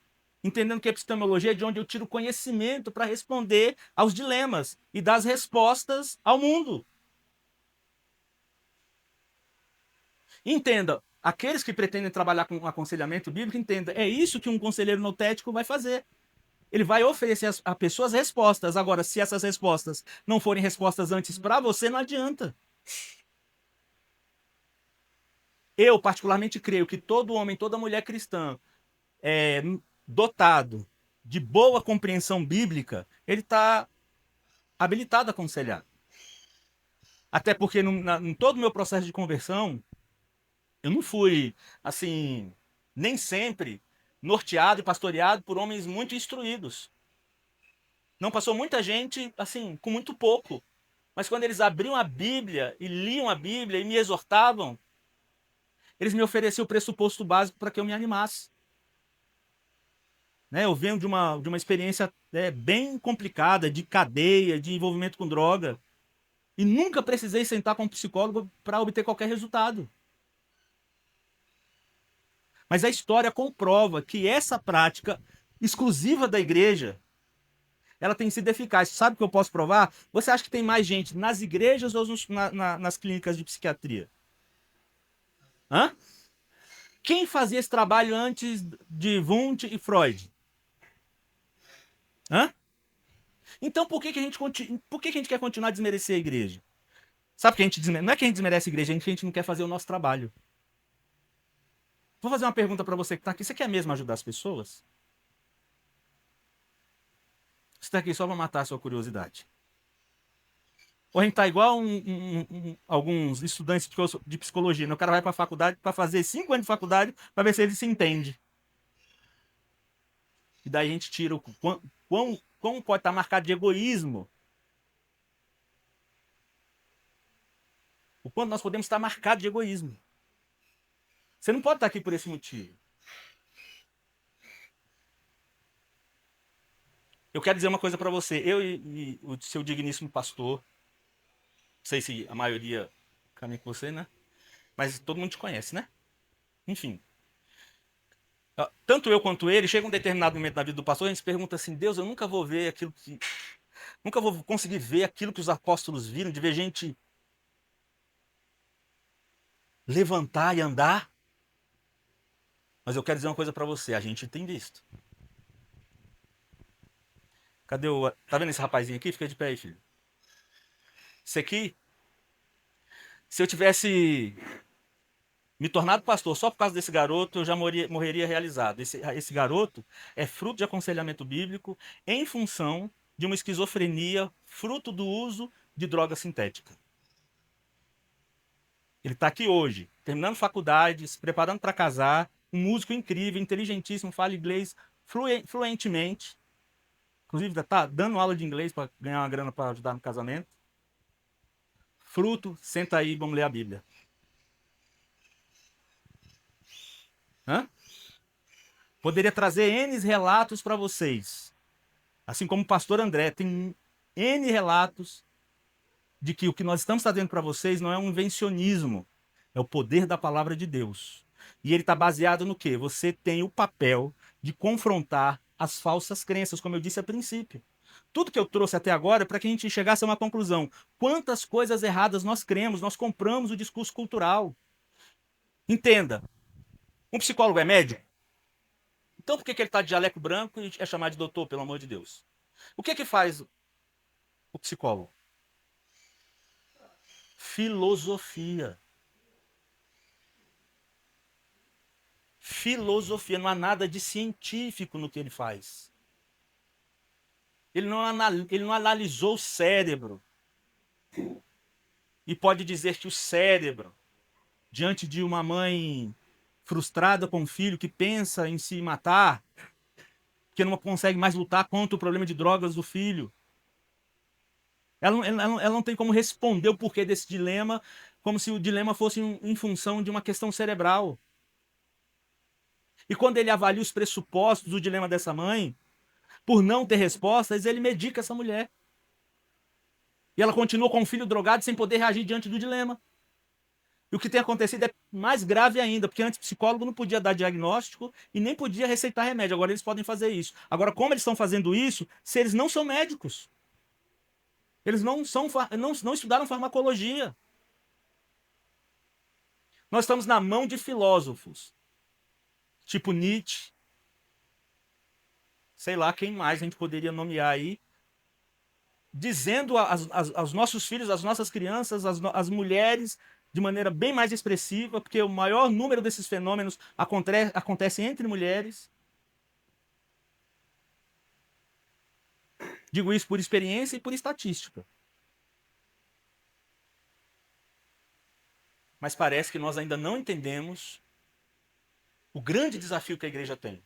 entendendo que a epistemologia é de onde eu tiro conhecimento para responder aos dilemas e dar as respostas ao mundo? Entenda, aqueles que pretendem trabalhar com aconselhamento bíblico, entenda, é isso que um conselheiro notético vai fazer. Ele vai oferecer a pessoas respostas. Agora, se essas respostas não forem respostas antes para você, não adianta. Eu, particularmente, creio que todo homem, toda mulher cristã dotado de boa compreensão bíblica, ele está habilitado a aconselhar. Até porque em todo o meu processo de conversão, eu não fui, assim, nem sempre norteado e pastoreado por homens muito instruídos. Não passou muita gente, assim, com muito pouco. Mas quando eles abriam a Bíblia e liam a Bíblia e me exortavam, eles me ofereciam o pressuposto básico para que eu me animasse. Né? Eu venho de uma experiência bem complicada, de cadeia, de envolvimento com droga. E nunca precisei sentar com um psicólogo para obter qualquer resultado. Mas a história comprova que essa prática exclusiva da igreja, ela tem sido eficaz. Sabe o que eu posso provar? Você acha que tem mais gente nas igrejas ou nas clínicas de psiquiatria? Hã? Quem fazia esse trabalho antes de Wundt e Freud? Hã? Então por que, que a gente quer continuar a desmerecer a igreja? Sabe que a gente não é que a gente desmerece a igreja, é que a gente não quer fazer o nosso trabalho. Vou fazer uma pergunta para você que está aqui. Você quer mesmo ajudar as pessoas? Você está aqui só para matar a sua curiosidade. Ou a gente está igual alguns estudantes de psicologia. Né? O cara vai para a faculdade para fazer 5 anos de faculdade para ver se ele se entende. E daí a gente tira o quão pode estar marcado de egoísmo. O quanto nós podemos estar marcados de egoísmo. Você não pode estar aqui por esse motivo. Eu quero dizer uma coisa para você. Eu e o seu digníssimo pastor, não sei se a maioria caminha com você, né? Mas todo mundo te conhece, né? Enfim. Tanto eu quanto ele, chega um determinado momento na vida do pastor, a gente se pergunta assim, Deus, eu nunca vou ver aquilo que... Nunca vou conseguir ver aquilo que os apóstolos viram, de ver gente levantar e andar. Mas eu quero dizer uma coisa para você, a gente tem visto. Cadê o... Tá vendo esse rapazinho aqui? Fica de pé aí, filho. Esse aqui, se eu tivesse me tornado pastor só por causa desse garoto, eu já morreria realizado. Esse garoto é fruto de aconselhamento bíblico em função de uma esquizofrenia, fruto do uso de droga sintética. Ele está aqui hoje, terminando faculdade, se preparando para casar, um músico incrível, inteligentíssimo, fala inglês fluentemente. Inclusive, está dando aula de inglês para ganhar uma grana para ajudar no casamento. Fruto, senta aí, vamos ler a Bíblia. Hã? Poderia trazer N relatos para vocês. Assim como o pastor André, tem N relatos de que o que nós estamos trazendo para vocês não é um invencionismo, é o poder da palavra de Deus. E ele está baseado no quê? Você tem o papel de confrontar as falsas crenças, como eu disse a princípio. Tudo que eu trouxe até agora é para que a gente chegasse a uma conclusão. Quantas coisas erradas nós cremos, nós compramos o discurso cultural. Entenda, um psicólogo é médico? Então por que ele está de jaleco branco e é chamado de doutor, pelo amor de Deus? O que faz o psicólogo? Filosofia. Filosofia, não há nada de científico no que ele faz. Ele não analisou o cérebro. E pode dizer que o cérebro, diante de uma mãe frustrada com um filho que pensa em se matar, que não consegue mais lutar contra o problema de drogas do filho, ela não tem como responder o porquê desse dilema, como se o dilema fosse em função de uma questão cerebral. E quando ele avalia os pressupostos do dilema dessa mãe, por não ter respostas, ele medica essa mulher. E ela continua com o filho drogado sem poder reagir diante do dilema. E o que tem acontecido é mais grave ainda, porque antes o psicólogo não podia dar diagnóstico e nem podia receitar remédio. Agora eles podem fazer isso. Agora, como eles estão fazendo isso, se eles não são médicos? Eles não estudaram farmacologia. Nós estamos na mão de filósofos, tipo Nietzsche, sei lá quem mais a gente poderia nomear aí, dizendo aos nossos filhos, às nossas crianças, às mulheres, de maneira bem mais expressiva, porque o maior número desses fenômenos acontece entre mulheres. Digo isso por experiência e por estatística. Mas parece que nós ainda não entendemos o grande desafio que a igreja tem.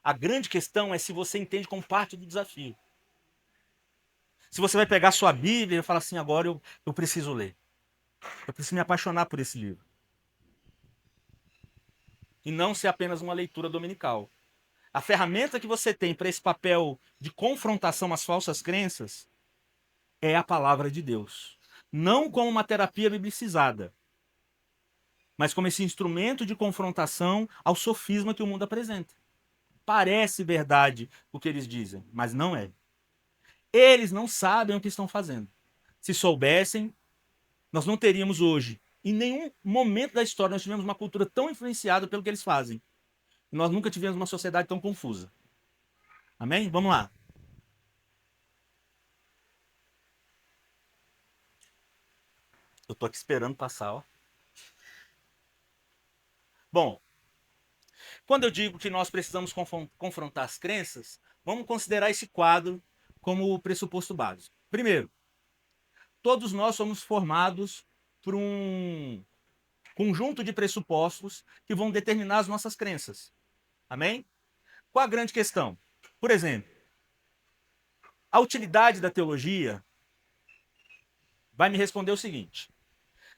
A grande questão é se você entende como parte do desafio. Se você vai pegar sua Bíblia e falar assim, agora eu preciso ler. Eu preciso me apaixonar por esse livro. E não ser apenas uma leitura dominical. A ferramenta que você tem para esse papel de confrontação às falsas crenças é a palavra de Deus. Não como uma terapia biblicizada, mas como esse instrumento de confrontação ao sofisma que o mundo apresenta. Parece verdade o que eles dizem, mas não é. Eles não sabem o que estão fazendo. Se soubessem, nós não teríamos hoje, em nenhum momento da história, nós tivemos uma cultura tão influenciada pelo que eles fazem. Nós nunca tivemos uma sociedade tão confusa. Amém? Vamos lá. Eu tô aqui esperando passar, ó. Bom, quando eu digo que nós precisamos confrontar as crenças, vamos considerar esse quadro como o pressuposto básico. Primeiro, todos nós somos formados por um conjunto de pressupostos que vão determinar as nossas crenças. Amém? Qual a grande questão? Por exemplo, a utilidade da teologia vai me responder o seguinte: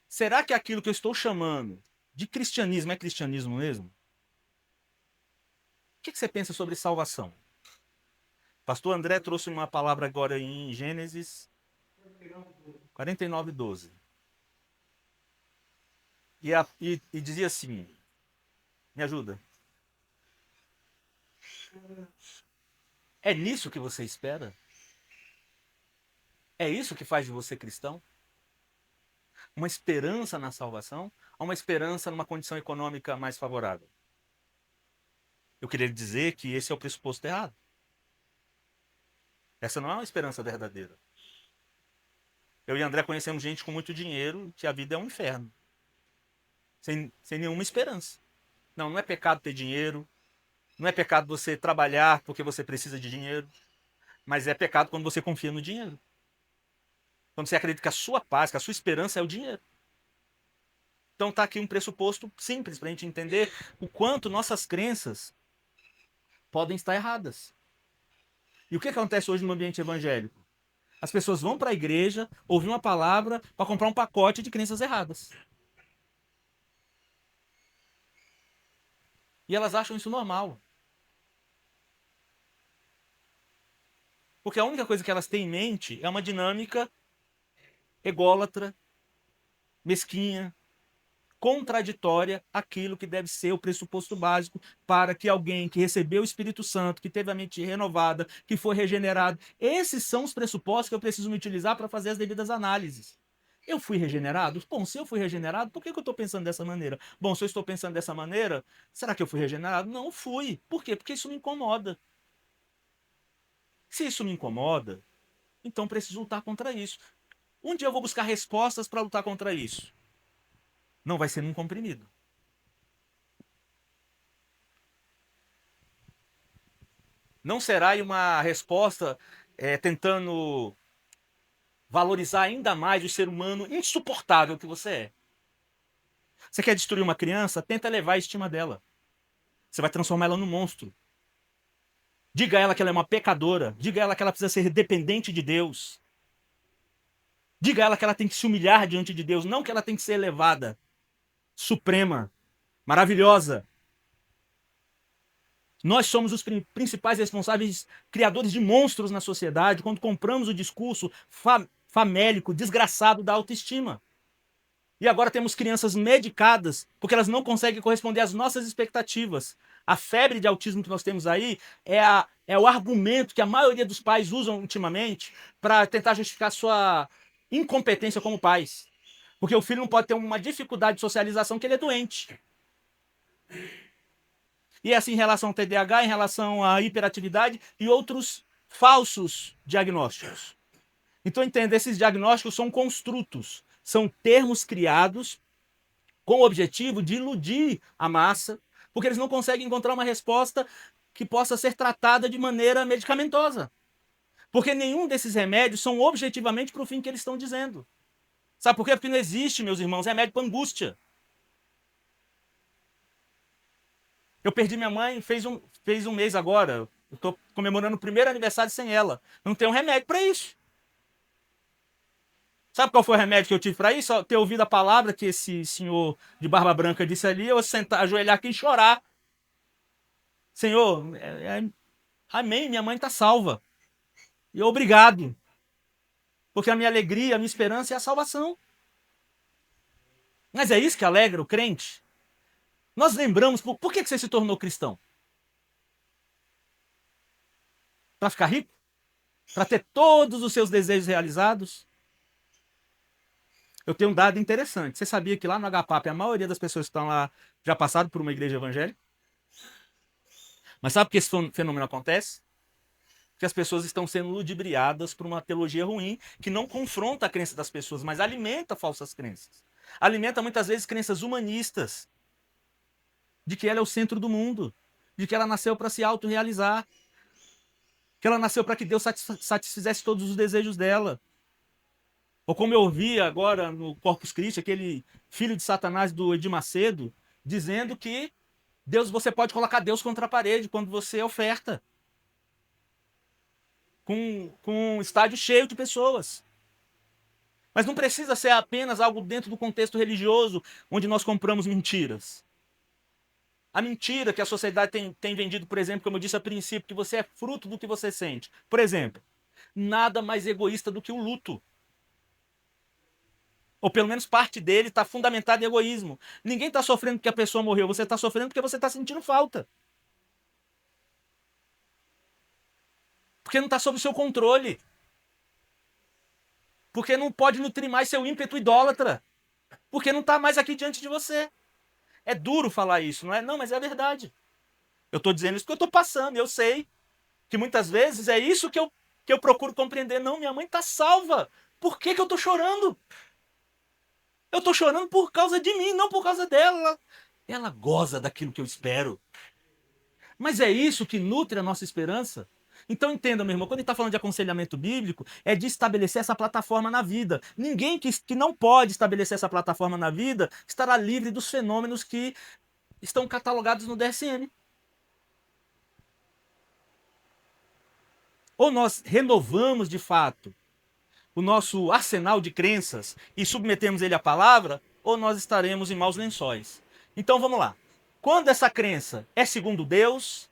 será que aquilo que eu estou chamando de cristianismo é cristianismo mesmo? O que você pensa sobre salvação? Pastor André trouxe uma palavra agora em Gênesis 49:12. E dizia assim, me ajuda. É nisso que você espera? É isso que faz de você cristão? Uma esperança na salvação ou uma esperança numa condição econômica mais favorável? Eu queria dizer que esse é o pressuposto errado. Essa não é uma esperança verdadeira. Eu e André conhecemos gente com muito dinheiro que a vida é um inferno. Sem nenhuma esperança. Não é pecado ter dinheiro. Não é pecado você trabalhar porque você precisa de dinheiro. Mas é pecado quando você confia no dinheiro. Quando você acredita que a sua paz, que a sua esperança é o dinheiro. Então está aqui um pressuposto simples para a gente entender o quanto nossas crenças podem estar erradas. E o que acontece hoje no ambiente evangélico? As pessoas vão para a igreja, ouvir uma palavra, para comprar um pacote de crenças erradas. E elas acham isso normal. Porque a única coisa que elas têm em mente é uma dinâmica ególatra, mesquinha, contraditória àquilo que deve ser o pressuposto básico para que alguém que recebeu o Espírito Santo, que teve a mente renovada, que foi regenerado, esses são os pressupostos que eu preciso me utilizar para fazer as devidas análises. Eu fui regenerado? Bom, se eu fui regenerado, por que eu estou pensando dessa maneira? Bom, se eu estou pensando dessa maneira, será que eu fui regenerado? Não fui. Por quê? Porque isso me incomoda. Se isso me incomoda, então preciso lutar contra isso. Um dia eu vou buscar respostas para lutar contra isso. Não vai ser num comprimido. Não será uma resposta tentando valorizar ainda mais o ser humano insuportável que você é. Você quer destruir uma criança? Tenta elevar a estima dela. Você vai transformar ela num monstro. Diga a ela que ela é uma pecadora. Diga a ela que ela precisa ser dependente de Deus. Diga a ela que ela tem que se humilhar diante de Deus, não que ela tem que ser elevada, suprema, maravilhosa. Nós somos os principais responsáveis, criadores de monstros na sociedade, quando compramos o discurso famélico, desgraçado da autoestima. E agora temos crianças medicadas porque elas não conseguem corresponder às nossas expectativas. A febre de autismo que nós temos aí é o argumento que a maioria dos pais usam ultimamente para tentar justificar sua incompetência como pais. Porque o filho não pode ter uma dificuldade de socialização que ele é doente. E é assim em relação ao TDAH, em relação à hiperatividade e outros falsos diagnósticos. Então, entenda, esses diagnósticos são construtos, são termos criados com o objetivo de iludir a massa, porque eles não conseguem encontrar uma resposta que possa ser tratada de maneira medicamentosa. Porque nenhum desses remédios são objetivamente para o fim que eles estão dizendo. Sabe por quê? Porque não existe, meus irmãos, remédio para angústia. Eu perdi minha mãe fez um mês agora. Eu estou comemorando o primeiro aniversário sem ela. Não tem um remédio para isso. Sabe qual foi o remédio que eu tive para isso? Só ter ouvido a palavra que esse senhor de barba branca disse ali, eu sentar, ajoelhar aqui e chorar. Senhor, amém, minha mãe está salva. E obrigado. Porque a minha alegria, a minha esperança é a salvação. Mas é isso que alegra o crente? Nós lembramos, por que você se tornou cristão? Para ficar rico? Para ter todos os seus desejos realizados? Eu tenho um dado interessante. Você sabia que lá no HPAP a maioria das pessoas que estão lá já passaram por uma igreja evangélica? Mas sabe por que esse fenômeno acontece? Que as pessoas estão sendo ludibriadas por uma teologia ruim que não confronta a crença das pessoas, mas alimenta falsas crenças. Alimenta muitas vezes crenças humanistas, de que ela é o centro do mundo, de que ela nasceu para se autorrealizar, que ela nasceu para que Deus satisfizesse todos os desejos dela. Ou como eu ouvi agora no Corpus Christi, aquele filho de Satanás do Edir Macedo, dizendo que você pode colocar Deus contra a parede quando você oferta. Com um estádio cheio de pessoas. Mas não precisa ser apenas algo dentro do contexto religioso, onde nós compramos mentiras. A mentira que a sociedade tem vendido, por exemplo, como eu disse a princípio, que você é fruto do que você sente. Por exemplo, nada mais egoísta do que o luto. Ou pelo menos parte dele está fundamentada em egoísmo. Ninguém está sofrendo porque a pessoa morreu, você está sofrendo porque você está sentindo falta. Porque não está sob o seu controle. Porque não pode nutrir mais seu ímpeto idólatra. Porque não está mais aqui diante de você. É duro falar isso, não é? Não, mas é a verdade. Eu estou dizendo isso porque eu estou passando. Eu sei que muitas vezes é isso que eu procuro compreender. Não, minha mãe está salva. Por que eu estou chorando? Eu estou chorando por causa de mim, não por causa dela. Ela goza daquilo que eu espero. Mas é isso que nutre a nossa esperança. Então entenda, meu irmão, quando a gente está falando de aconselhamento bíblico, é de estabelecer essa plataforma na vida. Ninguém que não pode estabelecer essa plataforma na vida estará livre dos fenômenos que estão catalogados no DSM. Ou nós renovamos de fato o nosso arsenal de crenças e submetemos ele à palavra, ou nós estaremos em maus lençóis. Então vamos lá. Quando essa crença é segundo Deus,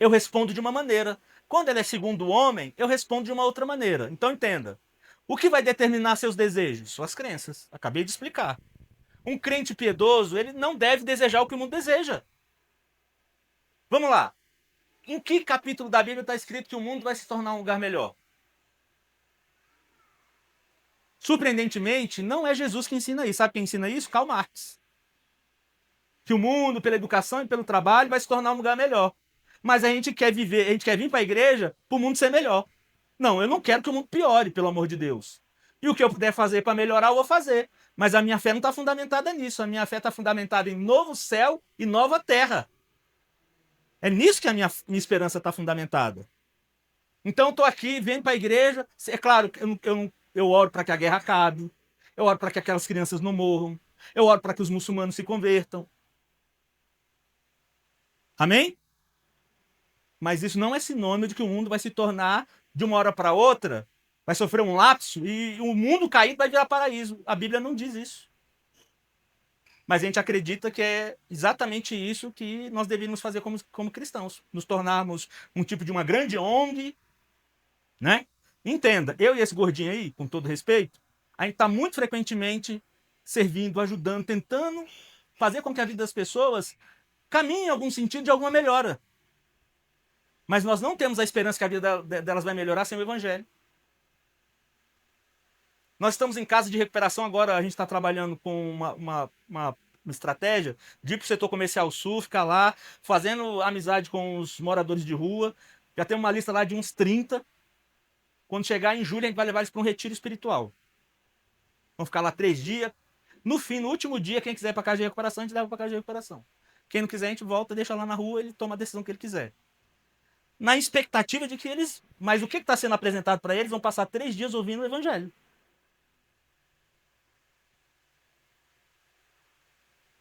eu respondo de uma maneira. Quando ela é segundo o homem, eu respondo de uma outra maneira. Então entenda. O que vai determinar seus desejos? Suas crenças. Acabei de explicar. Um crente piedoso, ele não deve desejar o que o mundo deseja. Vamos lá. Em que capítulo da Bíblia está escrito que o mundo vai se tornar um lugar melhor? Surpreendentemente, não é Jesus que ensina isso. Sabe quem ensina isso? Karl Marx. Que o mundo, pela educação e pelo trabalho, vai se tornar um lugar melhor. Mas a gente quer viver, a gente quer vir para a igreja para o mundo ser melhor. Não, eu não quero que o mundo piore, pelo amor de Deus. E o que eu puder fazer para melhorar, eu vou fazer. Mas a minha fé não está fundamentada nisso. A minha fé está fundamentada em novo céu e nova terra. É nisso que a minha esperança está fundamentada. Então eu estou aqui, venho para a igreja. É claro, eu oro para que a guerra acabe. Eu oro para que aquelas crianças não morram. Eu oro para que os muçulmanos se convertam. Amém? Mas isso não é sinônimo de que o mundo vai se tornar, de uma hora para outra, vai sofrer um lapso e o mundo caído vai virar paraíso. A Bíblia não diz isso. Mas a gente acredita que é exatamente isso que nós deveríamos fazer como cristãos. Nos tornarmos um tipo de uma grande ONG, né? Entenda, eu e esse gordinho aí, com todo respeito, a gente está muito frequentemente servindo, ajudando, tentando fazer com que a vida das pessoas caminhe em algum sentido de alguma melhora. Mas nós não temos a esperança que a vida delas vai melhorar sem o Evangelho. Nós estamos em casa de recuperação agora, a gente está trabalhando com uma estratégia de ir para o setor comercial sul, ficar lá, fazendo amizade com os moradores de rua. Já tem uma lista lá de uns 30. Quando chegar em julho, a gente vai levar eles para um retiro espiritual. Vão ficar lá 3 dias. No fim, no último dia, quem quiser ir para casa de recuperação, a gente leva para casa de recuperação. Quem não quiser, a gente volta, deixa lá na rua, ele toma a decisão que ele quiser. Na expectativa de que eles... Mas o que está sendo apresentado para eles? Vão passar 3 dias ouvindo o evangelho.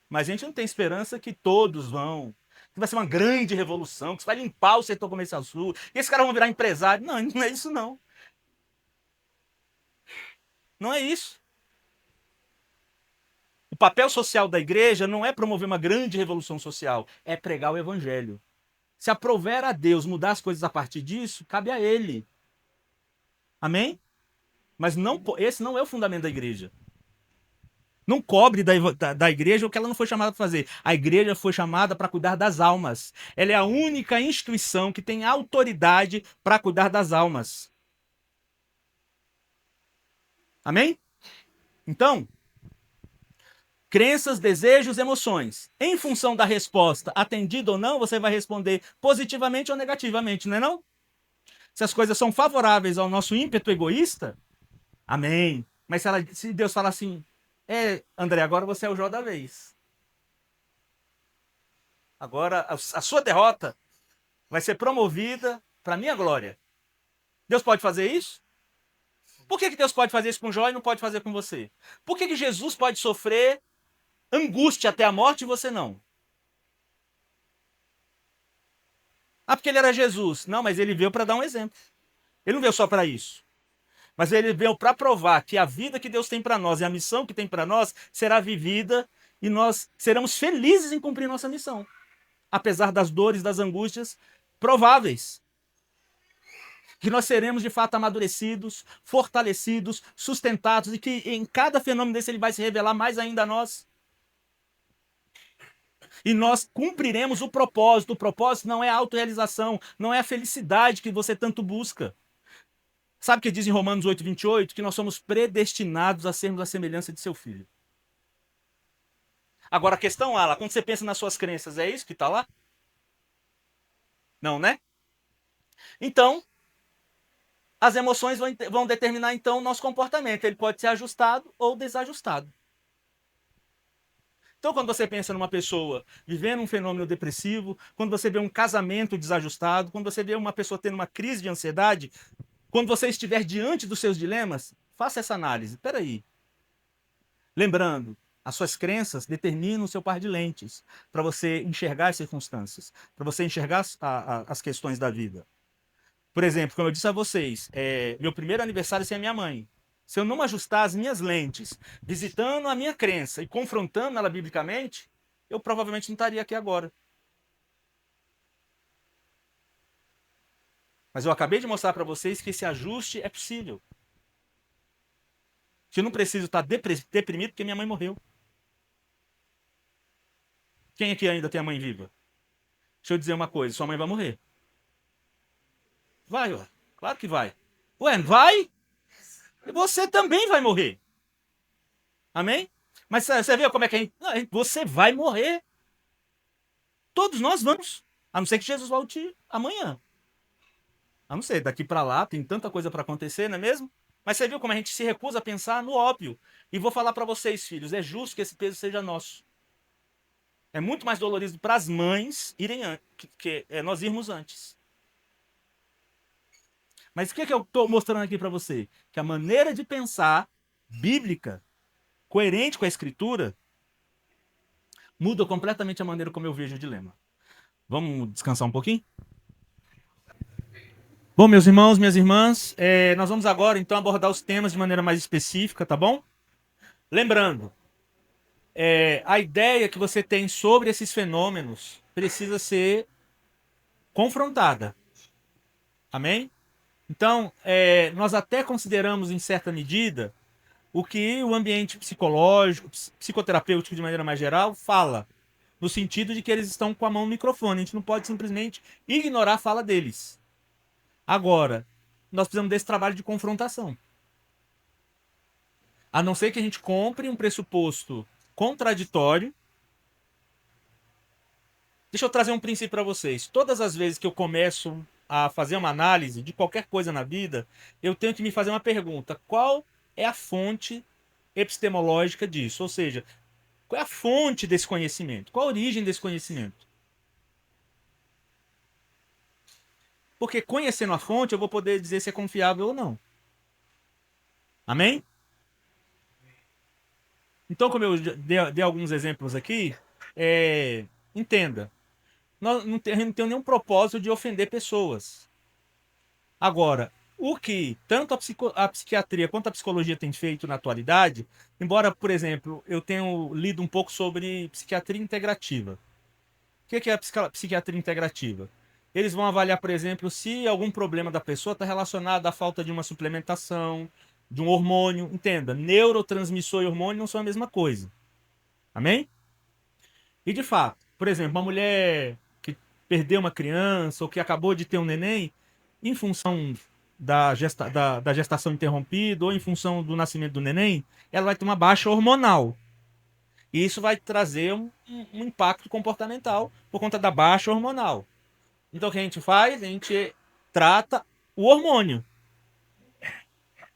Mas a gente não tem esperança que todos vão. Que vai ser uma grande revolução, que você vai limpar o setor comercial sul, e esses caras vão virar empresário. Não, não é isso não. Não é isso. O papel social da igreja não é promover uma grande revolução social, é pregar o evangelho. Se aprover a Deus mudar as coisas a partir disso, cabe a ele. Amém? Mas não, esse não é o fundamento da igreja. Não cobre da igreja o que ela não foi chamada para fazer. A igreja foi chamada para cuidar das almas. Ela é a única instituição que tem autoridade para cuidar das almas. Amém? Então, crenças, desejos, emoções. Em função da resposta, atendida ou não, você vai responder positivamente ou negativamente, não é não? Se as coisas são favoráveis ao nosso ímpeto egoísta, amém. Mas se Deus falar assim, André, agora você é o Jó da vez. Agora a sua derrota vai ser promovida para a minha glória. Deus pode fazer isso? Por que Deus pode fazer isso com Jó e não pode fazer com você? Por que Jesus pode sofrer angústia até a morte e você não? Ah, porque ele era Jesus. Não, mas ele veio para dar um exemplo. Ele não veio só para isso. Mas ele veio para provar que a vida que Deus tem para nós e a missão que tem para nós será vivida e nós seremos felizes em cumprir nossa missão. Apesar das dores, das angústias prováveis. Que nós seremos de fato amadurecidos, fortalecidos, sustentados e que em cada fenômeno desse ele vai se revelar mais ainda a nós. E nós cumpriremos o propósito. O propósito não é a autorrealização, não é a felicidade que você tanto busca. Sabe o que diz em Romanos 8:28? Que nós somos predestinados a sermos a semelhança de seu filho. Agora a questão, Ala, quando você pensa nas suas crenças, é isso que está lá? Não, né? Então, as emoções vão determinar então o nosso comportamento. Ele pode ser ajustado ou desajustado. Então, quando você pensa numa pessoa vivendo um fenômeno depressivo, quando você vê um casamento desajustado, quando você vê uma pessoa tendo uma crise de ansiedade, quando você estiver diante dos seus dilemas, faça essa análise. Espera aí. Lembrando, as suas crenças determinam o seu par de lentes para você enxergar as circunstâncias, para você enxergar as questões da vida. Por exemplo, como eu disse a vocês, meu primeiro aniversário sem a minha mãe. Se eu não ajustar as minhas lentes, visitando a minha crença e confrontando ela biblicamente, eu provavelmente não estaria aqui agora. Mas eu acabei de mostrar para vocês que esse ajuste é possível. Que eu não preciso estar deprimido porque minha mãe morreu. Quem aqui ainda tem a mãe viva? Deixa eu dizer uma coisa, sua mãe vai morrer. Vai, ué. Claro que vai. Ué, vai? E você também vai morrer. Amém? Mas você vê como é que a gente... Você vai morrer. Todos nós vamos. A não ser que Jesus volte amanhã. A não ser, daqui para lá tem tanta coisa para acontecer, não é mesmo? Mas você viu como a gente se recusa a pensar no óbvio. E vou falar para vocês, filhos, é justo que esse peso seja nosso. É muito mais dolorido para as mães irem que nós irmos antes. Mas o que eu estou mostrando aqui para você? Que a maneira de pensar bíblica, coerente com a escritura, muda completamente a maneira como eu vejo o dilema. Vamos descansar um pouquinho? Bom, meus irmãos, minhas irmãs, nós vamos agora então abordar os temas de maneira mais específica, tá bom? Lembrando, a ideia que você tem sobre esses fenômenos precisa ser confrontada. Amém? Então, nós até consideramos, em certa medida, o que o ambiente psicológico, psicoterapêutico de maneira mais geral, fala. No sentido de que eles estão com a mão no microfone. A gente não pode simplesmente ignorar a fala deles. Agora, nós precisamos desse trabalho de confrontação. A não ser que a gente compre um pressuposto contraditório. Deixa eu trazer um princípio para vocês. Todas as vezes que eu começo a fazer uma análise de qualquer coisa na vida, eu tenho que me fazer uma pergunta: qual é a fonte epistemológica disso? Ou seja, qual é a fonte desse conhecimento? Qual a origem desse conhecimento? Porque conhecendo a fonte, eu vou poder dizer se é confiável ou não. Amém? Então, como eu dei alguns exemplos aqui, entenda. A gente não tem nenhum propósito de ofender pessoas. Agora, o que tanto a psiquiatria quanto a psicologia tem feito na atualidade, embora, por exemplo, eu tenho lido um pouco sobre psiquiatria integrativa. O que é a psiquiatria integrativa? Eles vão avaliar, por exemplo, se algum problema da pessoa está relacionado à falta de uma suplementação, de um hormônio. Entenda, neurotransmissor e hormônio não são a mesma coisa. Amém? E de fato, por exemplo, uma mulher que perdeu uma criança ou que acabou de ter um neném, em função da gestação interrompida ou em função do nascimento do neném, ela vai ter uma baixa hormonal. E isso vai trazer um impacto comportamental por conta da baixa hormonal. Então o que a gente faz? A gente trata o hormônio.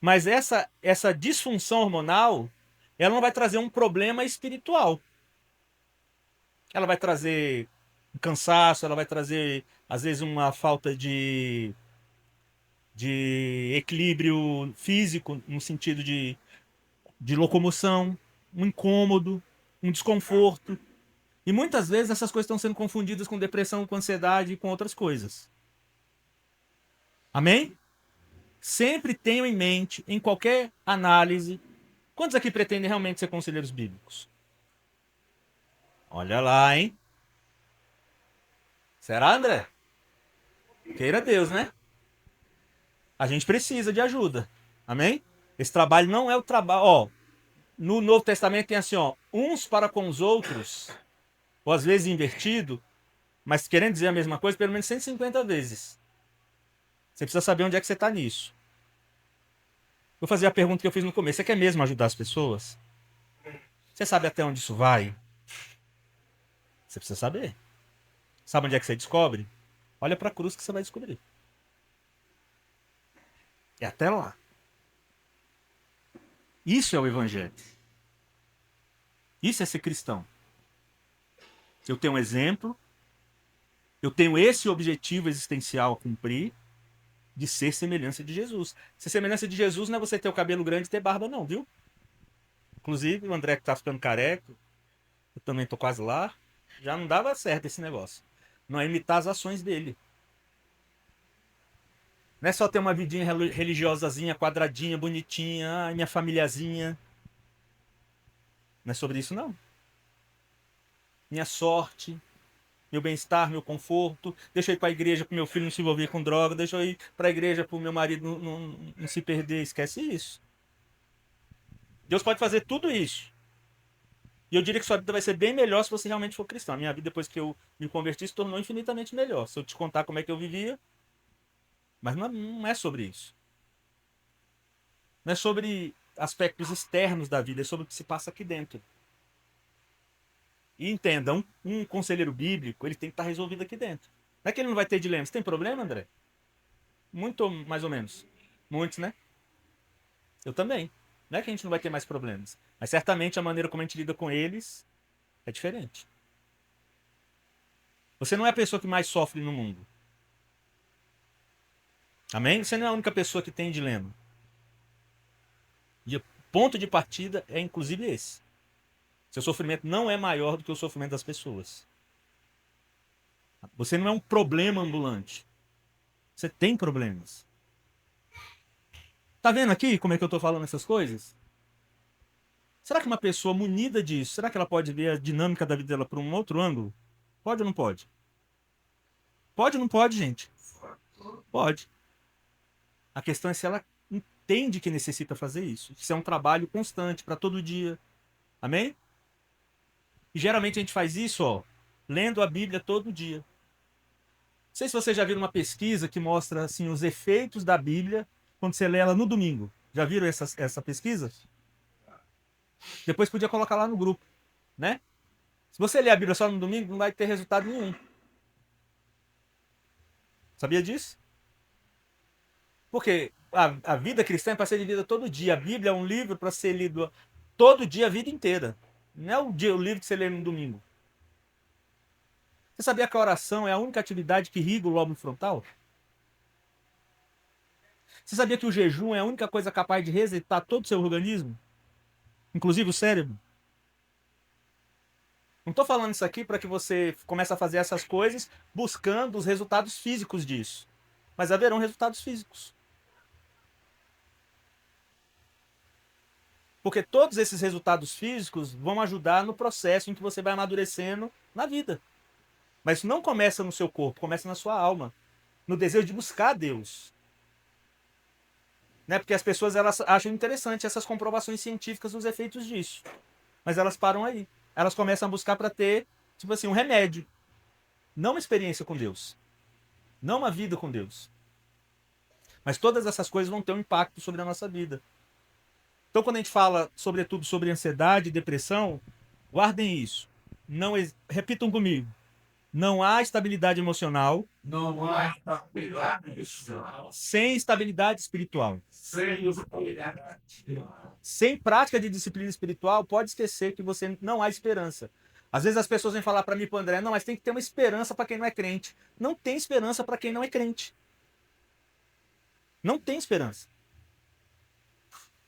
Mas essa disfunção hormonal, ela não vai trazer um problema espiritual. Ela vai trazer um cansaço, ela vai trazer, às vezes, uma falta de equilíbrio físico, no sentido de locomoção, um incômodo, um desconforto. E muitas vezes essas coisas estão sendo confundidas com depressão, com ansiedade e com outras coisas. Amém? Sempre tenham em mente, em qualquer análise, quantos aqui pretendem realmente ser conselheiros bíblicos? Olha lá, hein? Será, André? Queira Deus, né? A gente precisa de ajuda. Amém? Esse trabalho não é o trabalho. Ó, no Novo Testamento tem assim, ó, uns para com os outros, ou às vezes invertido, mas querendo dizer a mesma coisa pelo menos 150 vezes. Você precisa saber onde é que você está nisso. Vou fazer a pergunta que eu fiz no começo. Você quer mesmo ajudar as pessoas? Você sabe até onde isso vai? Você precisa saber. Sabe onde é que você descobre? Olha para a cruz que você vai descobrir. É até lá. Isso é o evangelho. Isso é ser cristão. Eu tenho um exemplo, eu tenho esse objetivo existencial a cumprir, de ser semelhança de Jesus. Ser semelhança de Jesus não é você ter o cabelo grande e ter barba, não, viu? Inclusive, o André que tá ficando careca, eu também tô quase lá, já não dava certo esse negócio. Não é imitar as ações dele. Não é só ter uma vidinha religiosazinha, quadradinha, bonitinha, ai, minha famíliazinha. Não é sobre isso, não. Minha sorte, meu bem-estar, meu conforto. Deixa eu ir para a igreja para meu filho não se envolver com droga. Deixa eu ir para a igreja para o meu marido não se perder. Esquece isso. Deus pode fazer tudo isso. E eu diria que sua vida vai ser bem melhor se você realmente for cristão. A minha vida, depois que eu me converti, se tornou infinitamente melhor. Se eu te contar como é que eu vivia. Mas não é sobre isso. Não é sobre aspectos externos da vida. É sobre o que se passa aqui dentro. E entendam, um conselheiro bíblico, ele tem que estar resolvido aqui dentro. Não é que ele não vai ter dilema. Você tem problema, André? Muito mais ou menos. Muitos, né? Eu também. Não é que a gente não vai ter mais problemas. Mas certamente a maneira como a gente lida com eles é diferente. Você não é a pessoa que mais sofre no mundo. Amém? Você não é a única pessoa que tem dilema. E o ponto de partida é inclusive esse. Seu sofrimento não é maior do que o sofrimento das pessoas. Você não é um problema ambulante. Você tem problemas. Tá vendo aqui como é que eu tô falando essas coisas? Será que uma pessoa munida disso, será que ela pode ver a dinâmica da vida dela por um outro ângulo? Pode ou não pode? Pode ou não pode, gente? Pode. A questão é se ela entende que necessita fazer isso. Isso é um trabalho constante para todo dia. Amém? E geralmente a gente faz isso, ó, lendo a Bíblia todo dia. Não sei se você já viu uma pesquisa que mostra assim os efeitos da Bíblia quando você lê ela no domingo. Já viram essa pesquisa? Depois podia colocar lá no grupo, né? Se você ler a Bíblia só no domingo, não vai ter resultado nenhum. Sabia disso? Porque a vida cristã é para ser vivida todo dia. A Bíblia é um livro para ser lido todo dia, a vida inteira. Não é o livro que você lê no domingo. Você sabia que a oração é a única atividade que irriga o lobo frontal? Você sabia que o jejum é a única coisa capaz de resetar todo o seu organismo? Inclusive o cérebro? Não estou falando isso aqui para que você comece a fazer essas coisas buscando os resultados físicos disso. Mas haverão resultados físicos. Porque todos esses resultados físicos vão ajudar no processo em que você vai amadurecendo na vida. Mas isso não começa no seu corpo, começa na sua alma. No desejo de buscar Deus. Né? Porque as pessoas elas acham interessante essas comprovações científicas dos efeitos disso. Mas elas param aí. Elas começam a buscar para ter, tipo assim, um remédio. Não uma experiência com Deus. Não uma vida com Deus. Mas todas essas coisas vão ter um impacto sobre a nossa vida. Então, quando a gente fala, sobretudo, sobre ansiedade e depressão, guardem isso. Não, repitam comigo. Não há estabilidade emocional Não há estabilidade emocional sem estabilidade espiritual. sem estabilidade espiritual. Sem prática de disciplina espiritual, pode esquecer que você não há esperança. Às vezes as pessoas vêm falar para mim, para o André, não, mas tem que ter uma esperança para quem não é crente. Não tem esperança para quem não é crente. Não tem esperança.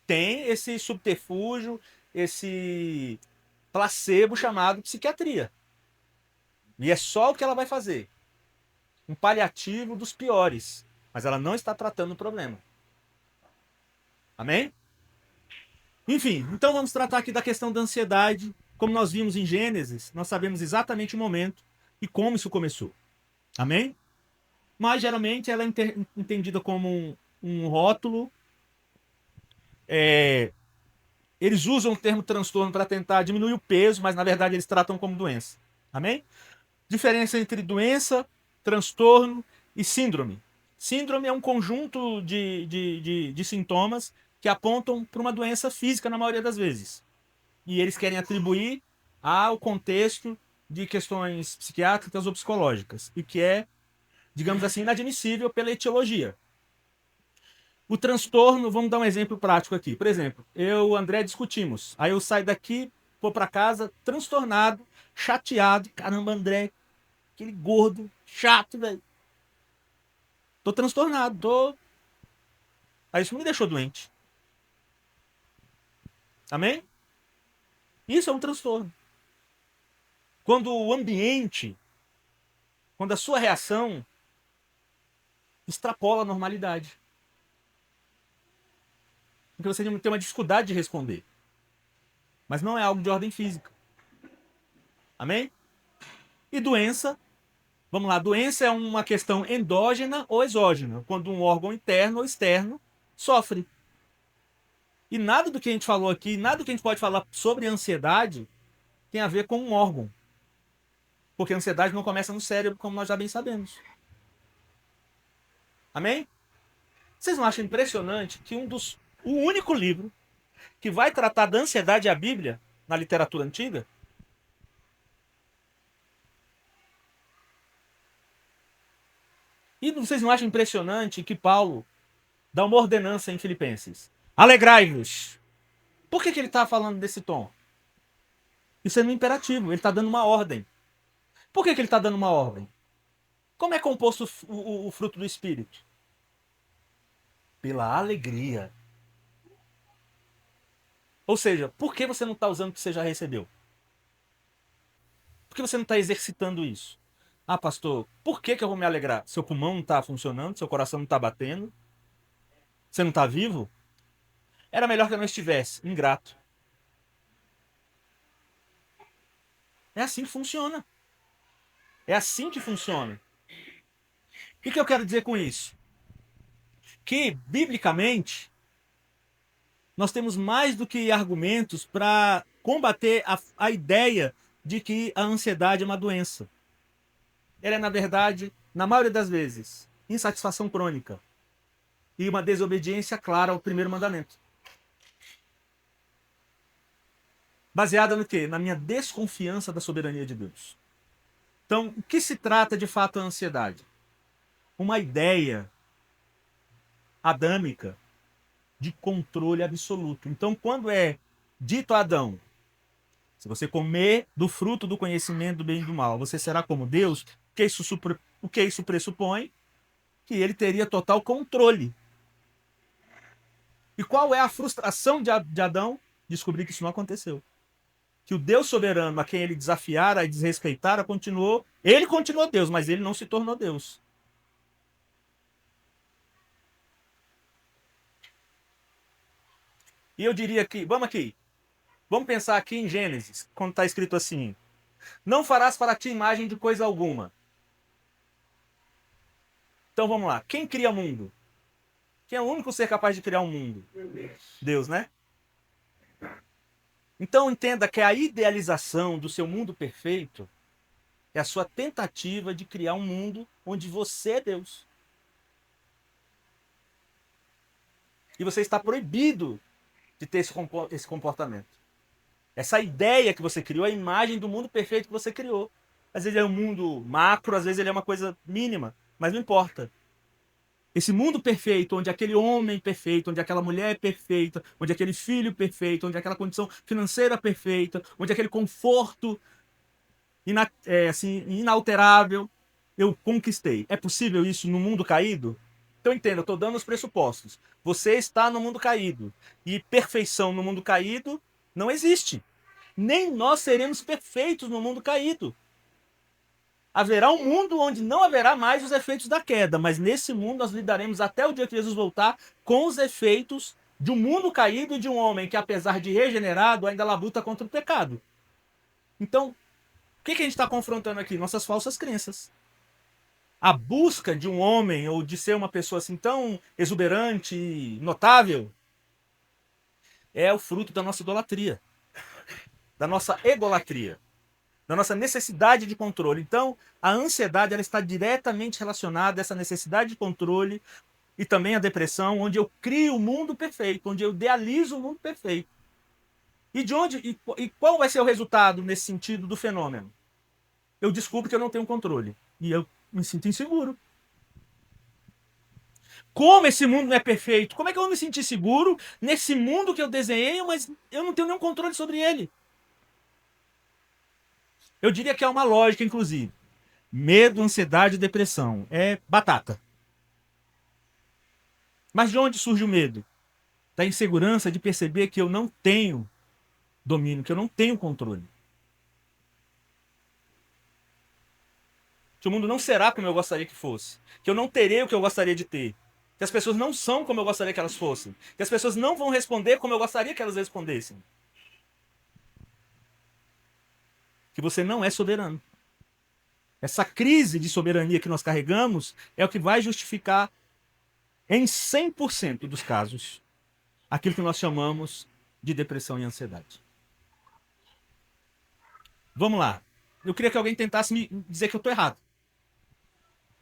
Tem esse subterfúgio, esse placebo chamado psiquiatria. E é só o que ela vai fazer. Um paliativo dos piores. Mas ela não está tratando o problema. Amém? Enfim, então vamos tratar aqui da questão da ansiedade. Como nós vimos em Gênesis, nós sabemos exatamente o momento e como isso começou. Amém? Mas geralmente ela é entendida como um rótulo. Eles usam o termo transtorno para tentar diminuir o peso, mas na verdade eles tratam como doença. Amém? Diferença entre doença, transtorno e síndrome. Síndrome é um conjunto de sintomas que apontam para uma doença física na maioria das vezes. E eles querem atribuir ao contexto de questões psiquiátricas ou psicológicas, e que é, digamos assim, inadmissível pela etiologia. O transtorno, vamos dar um exemplo prático aqui. Por exemplo, eu e o André discutimos. Aí eu saio daqui, vou para casa transtornado, chateado. Caramba, André, aquele gordo, chato, velho. Tô transtornado, tô. Aí isso me deixou doente. Amém? Isso é um transtorno. Quando o ambiente, quando a sua reação extrapola a normalidade. Porque você tem uma dificuldade de responder. Mas não é algo de ordem física. Amém? E doença, vamos lá, doença é uma questão endógena ou exógena, quando um órgão interno ou externo sofre. E nada do que a gente falou aqui, nada do que a gente pode falar sobre ansiedade tem a ver com um órgão. Porque a ansiedade não começa no cérebro, como nós já bem sabemos. Amém? Vocês não acham impressionante que o único livro que vai tratar da ansiedade é a Bíblia, na literatura antiga? E vocês não acham impressionante que Paulo dá uma ordenança em Filipenses? Alegrai-vos. Por que ele está falando desse tom? Isso é no imperativo, ele está dando uma ordem. Por que ele está dando uma ordem? Como é composto o fruto do Espírito? Pela alegria. Ou seja, por que você não está usando o que você já recebeu? Por que você não está exercitando isso? Ah, pastor, por que eu vou me alegrar? Seu pulmão não está funcionando, seu coração não está batendo, você não está vivo? Era melhor que eu não estivesse. Ingrato. É assim que funciona. É assim que funciona. O que eu quero dizer com isso? Que, biblicamente, nós temos mais do que argumentos para combater a ideia de que a ansiedade é uma doença. Ela é, na verdade, na maioria das vezes, insatisfação crônica e uma desobediência clara ao primeiro mandamento. Baseada no quê? Na minha desconfiança da soberania de Deus. Então, o que se trata de fato a ansiedade? Uma ideia adâmica de controle absoluto. Então, quando é dito a Adão, se você comer do fruto do conhecimento do bem e do mal, você será como Deus, o que isso pressupõe? Que ele teria total controle. E qual é a frustração de Adão? Descobrir que isso não aconteceu. Que o Deus soberano a quem ele desafiara e desrespeitara ele continuou Deus, mas ele não se tornou Deus. E eu diria que, vamos pensar aqui em Gênesis, quando está escrito assim: não farás para ti imagem de coisa alguma. Então vamos lá, quem cria o mundo? Quem é o único ser capaz de criar um mundo? Deus, né? Então entenda que a idealização do seu mundo perfeito é a sua tentativa de criar um mundo onde você é Deus. E você está proibido de ter esse comportamento. Essa ideia que você criou é a imagem do mundo perfeito que você criou. Às vezes é um mundo macro, às vezes ele é uma coisa mínima, mas não importa. Esse mundo perfeito, onde aquele homem perfeito, onde aquela mulher perfeita, onde aquele filho perfeito, onde aquela condição financeira perfeita, onde aquele conforto inalterável, eu conquistei. É possível isso no mundo caído? Então entenda, eu estou dando os pressupostos. Você está no mundo caído. E perfeição no mundo caído não existe. Nem nós seremos perfeitos no mundo caído. Haverá um mundo onde não haverá mais os efeitos da queda, mas nesse mundo nós lidaremos até o dia que Jesus voltar com os efeitos de um mundo caído e de um homem que, apesar de regenerado, ainda labuta contra o pecado. Então, o que a gente está confrontando aqui? Nossas falsas crenças. A busca de um homem ou de ser uma pessoa assim tão exuberante e notável é o fruto da nossa idolatria, da nossa egolatria, da nossa necessidade de controle. Então, a ansiedade ela está diretamente relacionada a essa necessidade de controle e também a depressão, onde eu crio o mundo perfeito, onde eu idealizo o mundo perfeito. E qual vai ser o resultado nesse sentido do fenômeno? Eu descubro que eu não tenho controle e eu me sinto inseguro. Como esse mundo não é perfeito? Como é que eu vou me sentir seguro nesse mundo que eu desenhei, mas eu não tenho nenhum controle sobre ele? Eu diria que é uma lógica, inclusive. Medo, ansiedade e depressão. É batata. Mas de onde surge o medo? Da insegurança de perceber que eu não tenho domínio, que eu não tenho controle. Que o mundo não será como eu gostaria que fosse. Que eu não terei o que eu gostaria de ter. Que as pessoas não são como eu gostaria que elas fossem. Que as pessoas não vão responder como eu gostaria que elas respondessem. Que você não é soberano. Essa crise de soberania que nós carregamos é o que vai justificar, em 100% dos casos, aquilo que nós chamamos de depressão e ansiedade. Vamos lá. Eu queria que alguém tentasse me dizer que eu estou errado.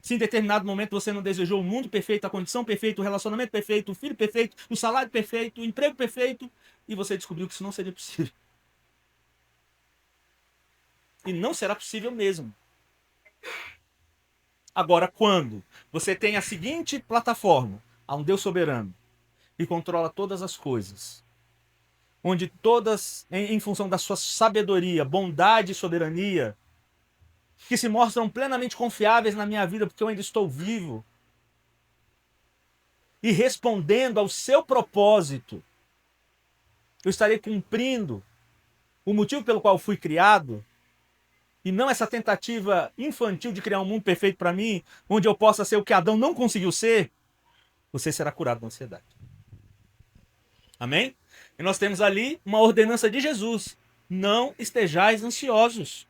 Se em determinado momento você não desejou o mundo perfeito, a condição perfeita, o relacionamento perfeito, o filho perfeito, o salário perfeito, o emprego perfeito, e você descobriu que isso não seria possível. E não será possível mesmo. Agora, quando você tem a seguinte plataforma, há um Deus soberano, que controla todas as coisas, onde todas, em função da sua sabedoria, bondade e soberania, que se mostram plenamente confiáveis na minha vida porque eu ainda estou vivo, e respondendo ao seu propósito, eu estarei cumprindo o motivo pelo qual fui criado, e não essa tentativa infantil de criar um mundo perfeito para mim, onde eu possa ser o que Adão não conseguiu ser, você será curado da ansiedade. Amém? E nós temos ali uma ordenança de Jesus: não estejais ansiosos.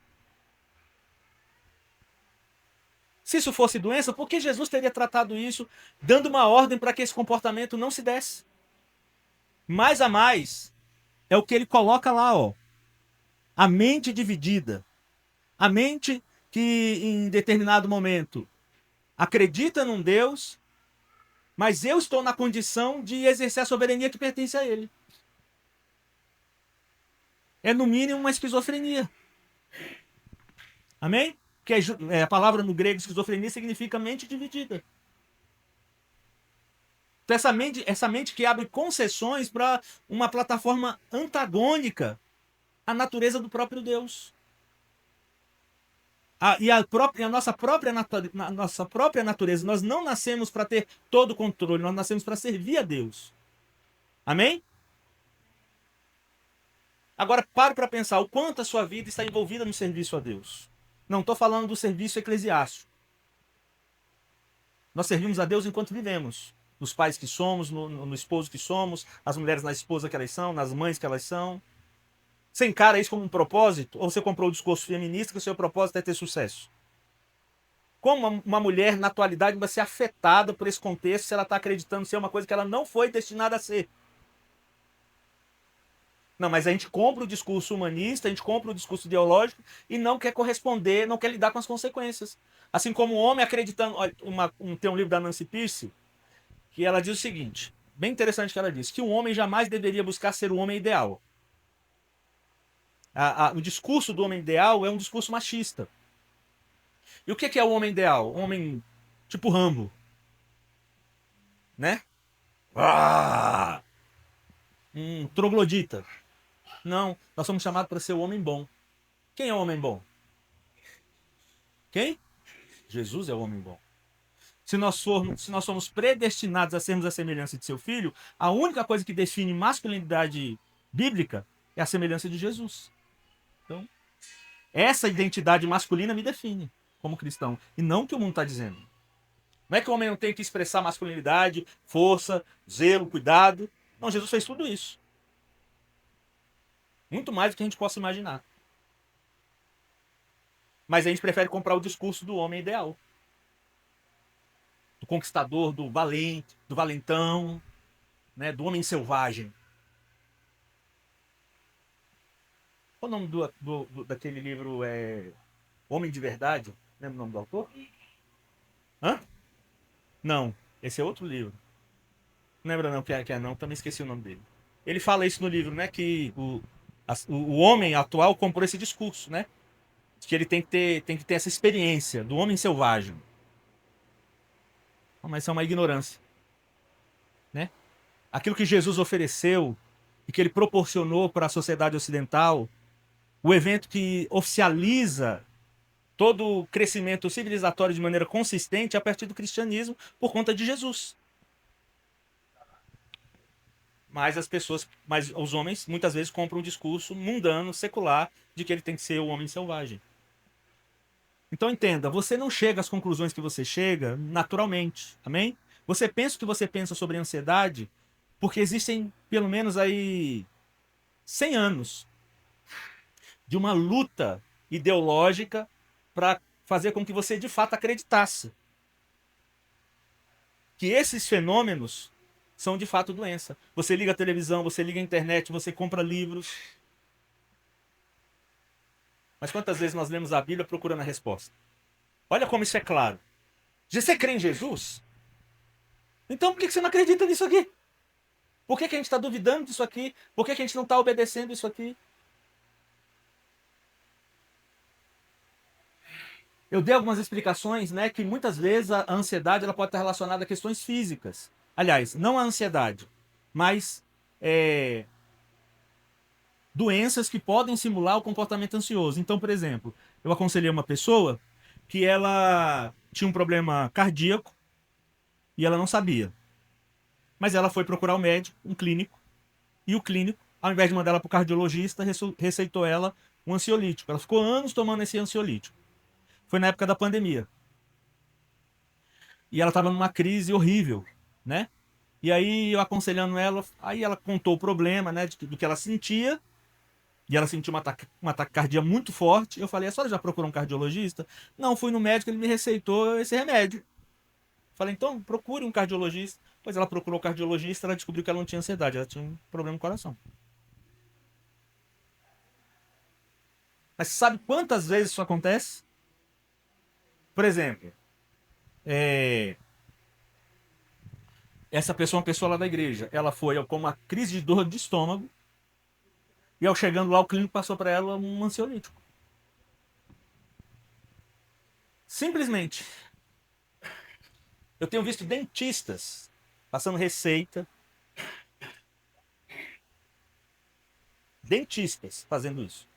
Se isso fosse doença, por que Jesus teria tratado isso, dando uma ordem para que esse comportamento não se desse? Mais a mais, é o que ele coloca lá, ó. A mente dividida. A mente que em determinado momento acredita num Deus, mas eu estou na condição de exercer a soberania que pertence a ele. é no mínimo uma esquizofrenia. Amém? Que a palavra no grego esquizofrenia significa mente dividida. Então essa mente que abre concessões para uma plataforma antagônica à natureza do próprio Deus. A nossa própria natureza. Nós não nascemos para ter todo o controle, nós nascemos para servir a Deus. Amém? Agora pare para pensar o quanto a sua vida está envolvida no serviço a Deus. Não estou falando do serviço eclesiástico. Nós servimos a Deus enquanto vivemos. Nos pais que somos, no esposo que somos, as mulheres na esposa que elas são, nas mães que elas são. Você encara isso como um propósito? Ou você comprou o discurso feminista que o seu propósito é ter sucesso? Como uma mulher, na atualidade, vai ser afetada por esse contexto se ela está acreditando ser uma coisa que ela não foi destinada a ser? Não, mas a gente compra o discurso humanista, a gente compra o discurso ideológico e não quer corresponder, não quer lidar com as consequências. Assim como o homem acreditando... Olha, tem um livro da Nancy Pearce que ela diz o seguinte, bem interessante que ela diz, que o homem jamais deveria buscar ser o homem ideal. O discurso do homem ideal é um discurso machista. E o que é o homem ideal? Um homem tipo Rambo. Né? Um troglodita. Não, nós somos chamados para ser o homem bom. Quem é o homem bom? Quem? Jesus é o homem bom. Se nós somos predestinados a sermos a semelhança de seu filho, a única coisa que define masculinidade bíblica é a semelhança de Jesus. Então, essa identidade masculina me define como cristão. E não o que o mundo está dizendo. Não é que o homem não tem que expressar masculinidade, força, zelo, cuidado. Não, Jesus fez tudo isso. Muito mais do que a gente possa imaginar. Mas a gente prefere comprar o discurso do homem ideal. Do conquistador, do valente, do valentão, né, do homem selvagem. Qual o nome daquele livro? Homem de Verdade? Lembra o nome do autor? Hã? Não, esse é outro livro. Não lembra não que é não, também esqueci o nome dele. Ele fala isso no livro, né? Que o homem atual comprou esse discurso, né? Que ele tem que ter essa experiência do homem selvagem. Mas isso é uma ignorância, né? Aquilo que Jesus ofereceu e que ele proporcionou para a sociedade ocidental, o evento que oficializa todo o crescimento civilizatório de maneira consistente a partir do cristianismo por conta de Jesus. Mas os homens muitas vezes compram um discurso mundano, secular, de que ele tem que ser o homem selvagem. Então entenda, você não chega às conclusões que você chega naturalmente, amém? Você pensa o que você pensa sobre ansiedade porque existem pelo menos aí 100 anos de uma luta ideológica para fazer com que você de fato acreditasse que esses fenômenos são de fato doença. Você liga a televisão, você liga a internet, você compra livros. Mas quantas vezes nós lemos a Bíblia procurando a resposta? Olha como isso é claro. Você crê em Jesus? Então por que você não acredita nisso aqui? Por que a gente está duvidando disso aqui? Por que a gente não está obedecendo isso aqui? Eu dei algumas explicações, né, que muitas vezes a ansiedade ela pode estar relacionada a questões físicas. Aliás, não a ansiedade, mas doenças que podem simular o comportamento ansioso. Então, por exemplo, eu aconselhei uma pessoa que ela tinha um problema cardíaco e ela não sabia. Mas ela foi procurar o médico, um clínico, e o clínico, ao invés de mandar ela para o cardiologista, receitou ela um ansiolítico. Ela ficou anos tomando esse ansiolítico. Foi na época da pandemia. E ela estava numa crise horrível, né? E aí eu aconselhando ela, aí ela contou o problema, né, do que ela sentia. E ela sentiu uma taquicardia muito forte. Eu falei, a senhora já procurou um cardiologista? Não, fui no médico, ele me receitou esse remédio. Falei, então procure um cardiologista. Pois ela procurou o cardiologista, ela descobriu que ela não tinha ansiedade, ela tinha um problema no coração. Mas sabe quantas vezes isso acontece? Por exemplo, essa pessoa é uma pessoa lá da igreja. Ela foi com uma crise de dor de estômago. E ao chegando lá, o clínico passou para ela um ansiolítico. Simplesmente. Eu tenho visto dentistas passando receita. Dentistas fazendo isso.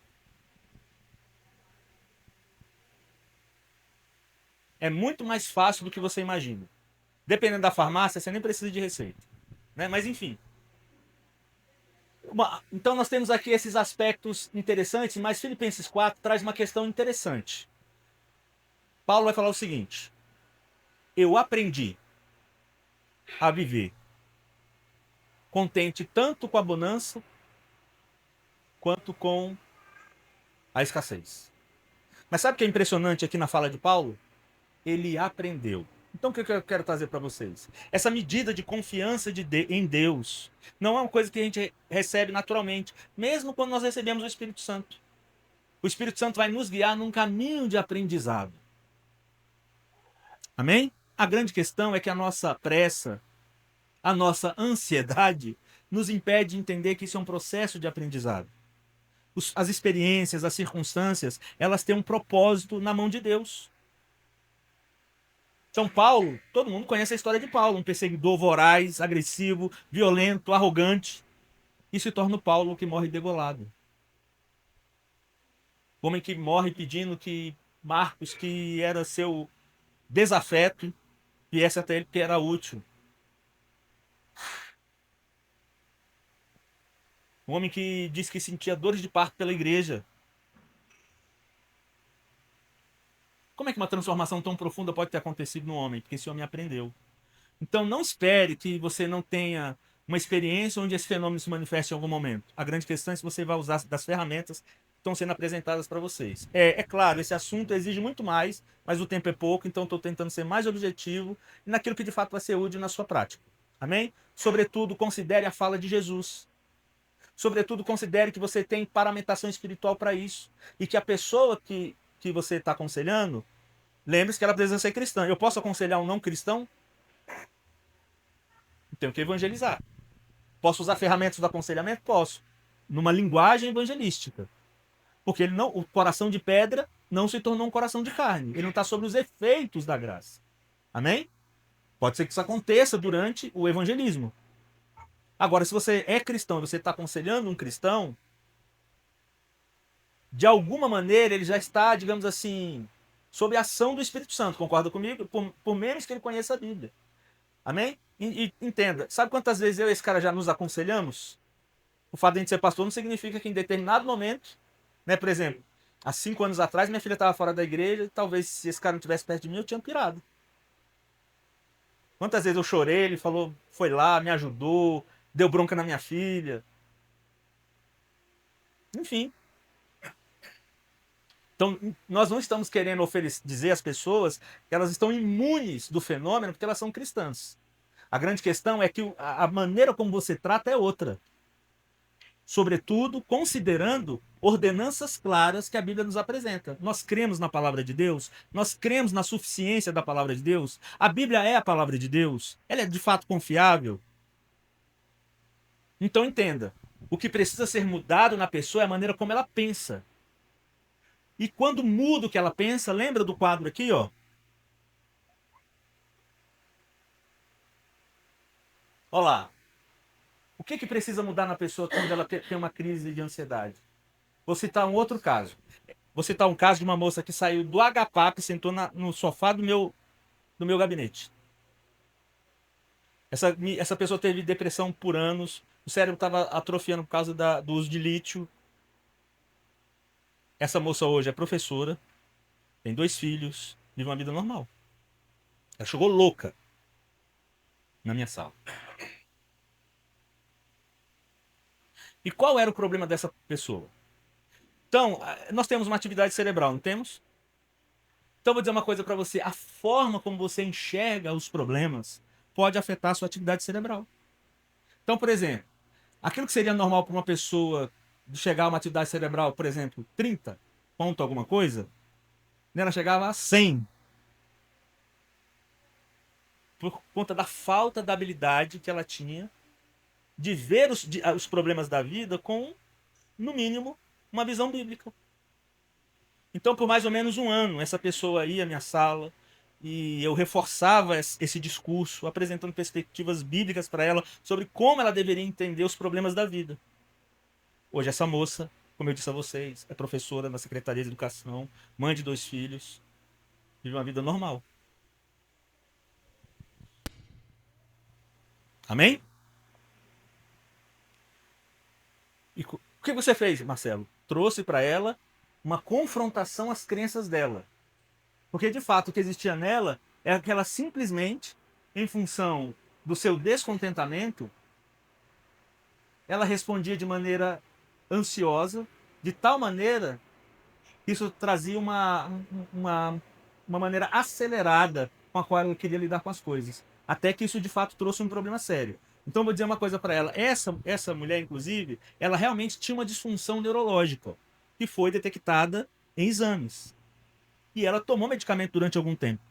É muito mais fácil do que você imagina. Dependendo da farmácia, você nem precisa de receita. Né? Mas enfim. Então nós temos aqui esses aspectos interessantes, mas Filipenses 4 traz uma questão interessante. Paulo vai falar o seguinte: eu aprendi a viver contente tanto com a bonança quanto com a escassez. Mas sabe o que é impressionante aqui na fala de Paulo? Ele aprendeu. Então o que eu quero trazer para vocês? Essa medida de confiança em Deus não é uma coisa que a gente recebe naturalmente, mesmo quando nós recebemos o Espírito Santo. O Espírito Santo vai nos guiar num caminho de aprendizado. Amém? A grande questão é que a nossa pressa, a nossa ansiedade, nos impede de entender que isso é um processo de aprendizado. As experiências, as circunstâncias, elas têm um propósito na mão de Deus. São Paulo, todo mundo conhece a história de Paulo, um perseguidor voraz, agressivo, violento, arrogante. E se torna o Paulo que morre degolado. O homem que morre pedindo que Marcos, que era seu desafeto, viesse até ele porque era útil. Um homem que disse que sentia dores de parto pela igreja. Como é que uma transformação tão profunda pode ter acontecido no homem? Porque esse homem aprendeu. Então não espere que você não tenha uma experiência onde esse fenômeno se manifeste em algum momento. A grande questão é se você vai usar das ferramentas que estão sendo apresentadas para vocês. É claro, esse assunto exige muito mais, mas o tempo é pouco, então estou tentando ser mais objetivo naquilo que de fato vai ser útil na sua prática. Amém? Sobretudo, considere a fala de Jesus. Sobretudo, considere que você tem paramentação espiritual para isso. E que a pessoa que você está aconselhando, lembre-se que ela precisa ser cristã. Eu posso aconselhar um não cristão? Tenho que evangelizar. Posso usar ferramentas do aconselhamento? Posso. Numa linguagem evangelística. Porque ele não, o coração de pedra não se tornou um coração de carne. Ele não está sobre os efeitos da graça. Amém? Pode ser que isso aconteça durante o evangelismo. Agora, se você é cristão e você está aconselhando um cristão, de alguma maneira ele já está, digamos assim, sob a ação do Espírito Santo. Concorda comigo? Por menos que ele conheça a Bíblia. Amém? E entenda, sabe quantas vezes eu e esse cara já nos aconselhamos? O fato de a gente ser pastor não significa que em determinado momento, né, por exemplo, há 5 anos atrás minha filha estava fora da igreja, talvez se esse cara não estivesse perto de mim eu tinha pirado. Quantas vezes eu chorei, ele falou, foi lá, me ajudou, deu bronca na minha filha. Enfim. Então, nós não estamos querendo dizer às pessoas que elas estão imunes do fenômeno porque elas são cristãs. A grande questão é que a maneira como você trata é outra. Sobretudo, considerando ordenanças claras que a Bíblia nos apresenta. Nós cremos na palavra de Deus, nós cremos na suficiência da palavra de Deus. A Bíblia é a palavra de Deus, ela é de fato confiável. Então entenda, o que precisa ser mudado na pessoa é a maneira como ela pensa. E quando muda o que ela pensa, lembra do quadro aqui, ó? Olha lá. O que precisa mudar na pessoa quando ela tem uma crise de ansiedade? Vou citar um outro caso. Vou citar um caso de uma moça que saiu do HPAP e sentou no sofá do meu gabinete. Essa pessoa teve depressão por anos, o cérebro estava atrofiando por causa do uso de lítio. Essa moça hoje é professora, tem 2 filhos, vive uma vida normal. Ela chegou louca na minha sala. E qual era o problema dessa pessoa? Então, nós temos uma atividade cerebral, não temos? Então, vou dizer uma coisa para você. A forma como você enxerga os problemas pode afetar a sua atividade cerebral. Então, por exemplo, aquilo que seria normal para uma pessoa chegar a uma atividade cerebral, por exemplo, 30 ponto alguma coisa, ela chegava a 100. Por conta da falta da habilidade que ela tinha de ver os problemas da vida com no mínimo, uma visão bíblica. Então, por mais ou menos um ano, essa pessoa ia à minha sala e eu reforçava esse discurso, apresentando perspectivas bíblicas para ela sobre como ela deveria entender os problemas da vida. Hoje, essa moça, como eu disse a vocês, é professora na Secretaria de Educação, mãe de 2 filhos, vive uma vida normal. Amém? E o que você fez, Marcelo? Trouxe para ela uma confrontação às crenças dela. Porque, de fato, o que existia nela é que ela simplesmente, em função do seu descontentamento, ela respondia de maneira ansiosa, de tal maneira que isso trazia uma maneira acelerada com a qual ela queria lidar com as coisas. Até que isso, de fato, trouxe um problema sério. Então, eu vou dizer uma coisa para ela. Essa mulher, inclusive, ela realmente tinha uma disfunção neurológica que foi detectada em exames. E ela tomou medicamento durante algum tempo.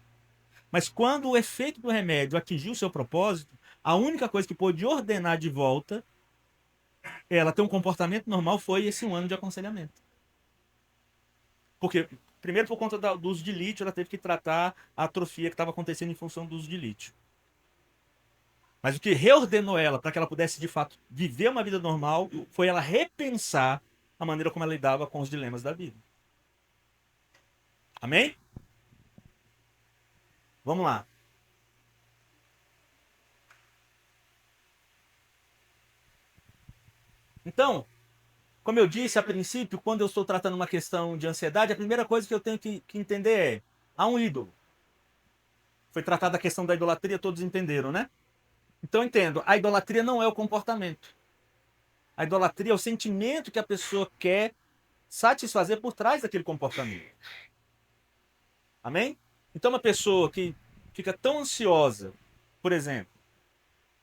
Mas quando o efeito do remédio atingiu o seu propósito, a única coisa que pôde ordenar de volta ela ter um comportamento normal foi esse um ano de aconselhamento. Porque, primeiro, por conta do uso de lítio, ela teve que tratar a atrofia que estava acontecendo em função do uso de lítio. Mas o que reordenou ela para que ela pudesse, de fato, viver uma vida normal foi ela repensar a maneira como ela lidava com os dilemas da vida. Amém? Vamos lá. Então, como eu disse a princípio, quando eu estou tratando uma questão de ansiedade, a primeira coisa que eu tenho que entender é: há um ídolo. Foi tratada a questão da idolatria, todos entenderam, né? Então eu entendo, a idolatria não é o comportamento. A idolatria é o sentimento que a pessoa quer satisfazer por trás daquele comportamento. Amém? Então uma pessoa que fica tão ansiosa, por exemplo,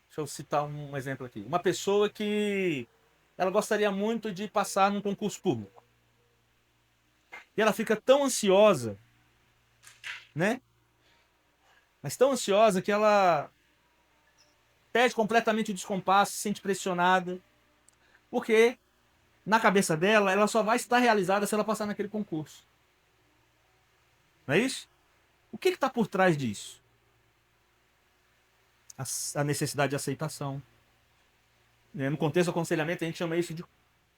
deixa eu citar um exemplo aqui. Uma pessoa que ela gostaria muito de passar num concurso público. E ela fica tão ansiosa, né? Mas tão ansiosa que ela perde completamente o descompasso, se sente pressionada. Porque na cabeça dela, ela só vai estar realizada se ela passar naquele concurso. Não é isso? O que está por trás disso? A necessidade de aceitação. No contexto do aconselhamento, a gente chama isso de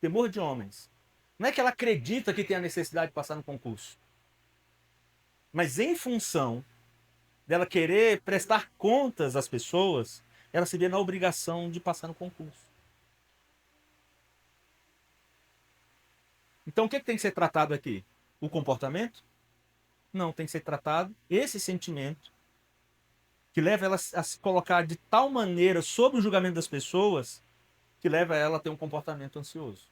temor de homens. Não é que ela acredita que tem a necessidade de passar no concurso. Mas em função dela querer prestar contas às pessoas, ela se vê na obrigação de passar no concurso. Então o que tem que ser tratado aqui? O comportamento? Não, tem que ser tratado esse sentimento que leva ela a se colocar de tal maneira sob o julgamento das pessoas que leva ela a ter um comportamento ansioso.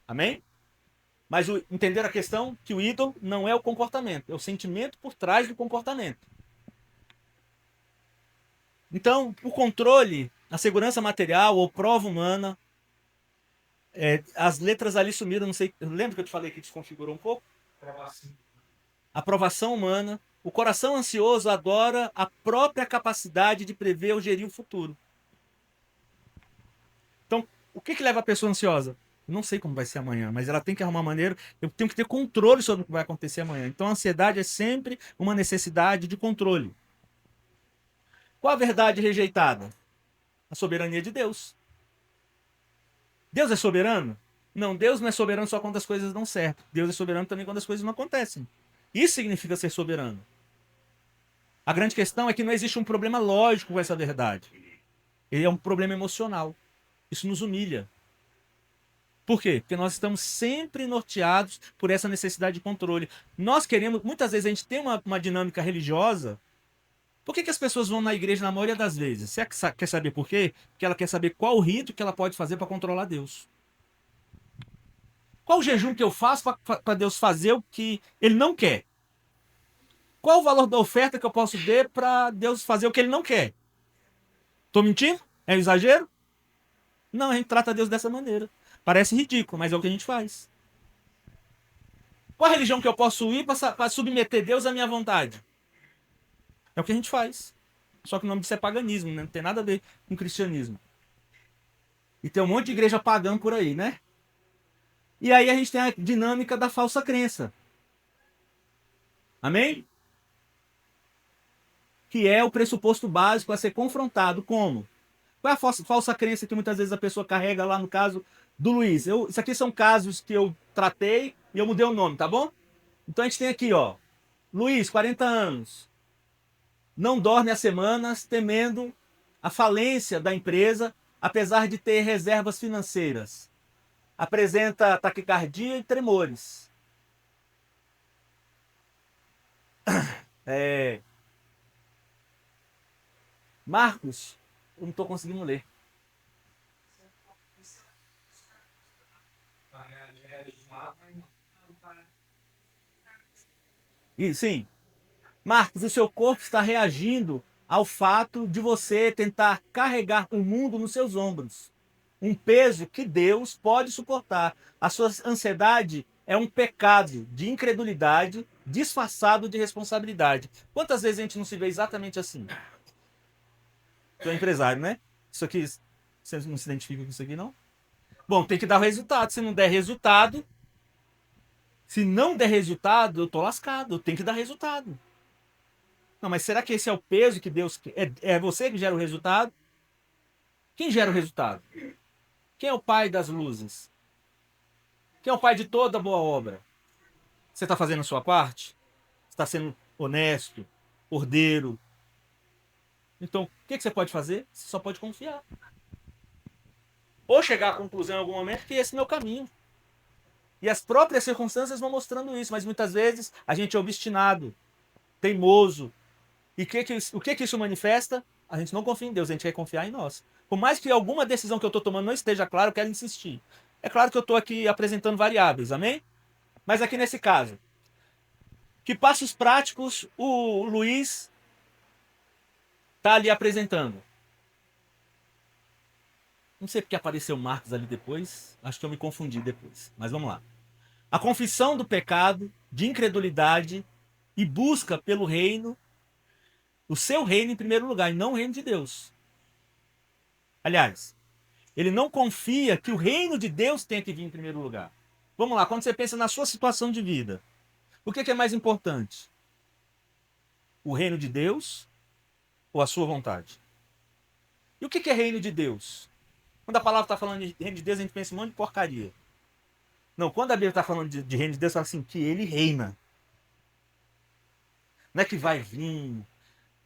Amém? Mas entender a questão que o ídolo não é o comportamento, é o sentimento por trás do comportamento. Então, o controle, a segurança material ou prova humana, as letras ali sumiram, não sei, lembra que eu te falei que desconfigurou um pouco? Aprovação humana. O coração ansioso adora a própria capacidade de prever ou gerir o futuro. Então, o que leva a pessoa ansiosa? Eu não sei como vai ser amanhã, mas ela tem que arrumar maneira. Eu tenho que ter controle sobre o que vai acontecer amanhã. Então, a ansiedade é sempre uma necessidade de controle. Qual a verdade rejeitada? A soberania de Deus. Deus é soberano? Não, Deus não é soberano só quando as coisas dão certo. Deus é soberano também quando as coisas não acontecem. Isso significa ser soberano. A grande questão é que não existe um problema lógico com essa verdade. Ele é um problema emocional. Isso nos humilha. Por quê? Porque nós estamos sempre norteados por essa necessidade de controle. Nós queremos, muitas vezes a gente tem uma dinâmica religiosa. Por que as pessoas vão na igreja na maioria das vezes? Você quer saber por quê? Porque ela quer saber qual o rito que ela pode fazer para controlar Deus. Qual o jejum que eu faço para Deus fazer o que ele não quer? Qual o valor da oferta que eu posso dar para Deus fazer o que ele não quer? Estou mentindo? É um exagero? Não, a gente trata Deus dessa maneira. Parece ridículo, mas é o que a gente faz. Qual a religião que eu posso ir para submeter Deus à minha vontade? É o que a gente faz. Só que o nome disso é paganismo, né? Não tem nada a ver com cristianismo. E tem um monte de igreja pagã por aí, né? E aí a gente tem a dinâmica da falsa crença. Amém? Que é o pressuposto básico a ser confrontado. Como? Qual é a falsa crença que muitas vezes a pessoa carrega lá no caso do Luiz? Isso aqui são casos que eu tratei e eu mudei o nome, tá bom? Então a gente tem aqui, ó. Luiz, 40 anos. Não dorme há semanas temendo a falência da empresa, apesar de ter reservas financeiras. Apresenta taquicardia e tremores. É... Marcos, eu não estou conseguindo ler. E sim, Marcos, o seu corpo está reagindo ao fato de você tentar carregar o mundo nos seus ombros. Um peso que Deus pode suportar. A sua ansiedade é um pecado de incredulidade disfarçado de responsabilidade. Quantas vezes a gente não se vê exatamente assim? Sou empresário, né? Isso aqui, você não se identifica com isso aqui, não? Bom, tem que dar o resultado. Se não der resultado, se não der resultado, eu tô lascado. Eu tenho que dar resultado. Não, mas será que esse é o peso que Deus quer? É você que gera o resultado? Quem gera o resultado? Quem é o pai das luzes? Quem é o pai de toda boa obra? Você está fazendo a sua parte? Está sendo honesto, ordeiro? Então, o que você pode fazer? Você só pode confiar. Ou chegar à conclusão em algum momento que esse não é o caminho. E as próprias circunstâncias vão mostrando isso, mas muitas vezes a gente é obstinado, teimoso. E o que isso manifesta? A gente não confia em Deus, a gente quer confiar em nós. Por mais que alguma decisão que eu estou tomando não esteja clara, eu quero insistir. É claro que eu estou aqui apresentando variáveis, amém? Mas aqui nesse caso, que passos práticos o Luiz está ali apresentando? Não sei porque apareceu o Marcos ali depois, acho que eu me confundi depois, mas vamos lá. A confissão do pecado, de incredulidade e busca pelo reino, o seu reino em primeiro lugar, e não o reino de Deus. Aliás, ele não confia que o reino de Deus tem que vir em primeiro lugar. Vamos lá, quando você pensa na sua situação de vida, o que é mais importante? O reino de Deus ou a sua vontade? E o que é reino de Deus? Quando a palavra está falando de reino de Deus, a gente pensa em um monte de porcaria. Não, quando a Bíblia está falando de reino de Deus, fala assim, que ele reina. Não é que vai vir,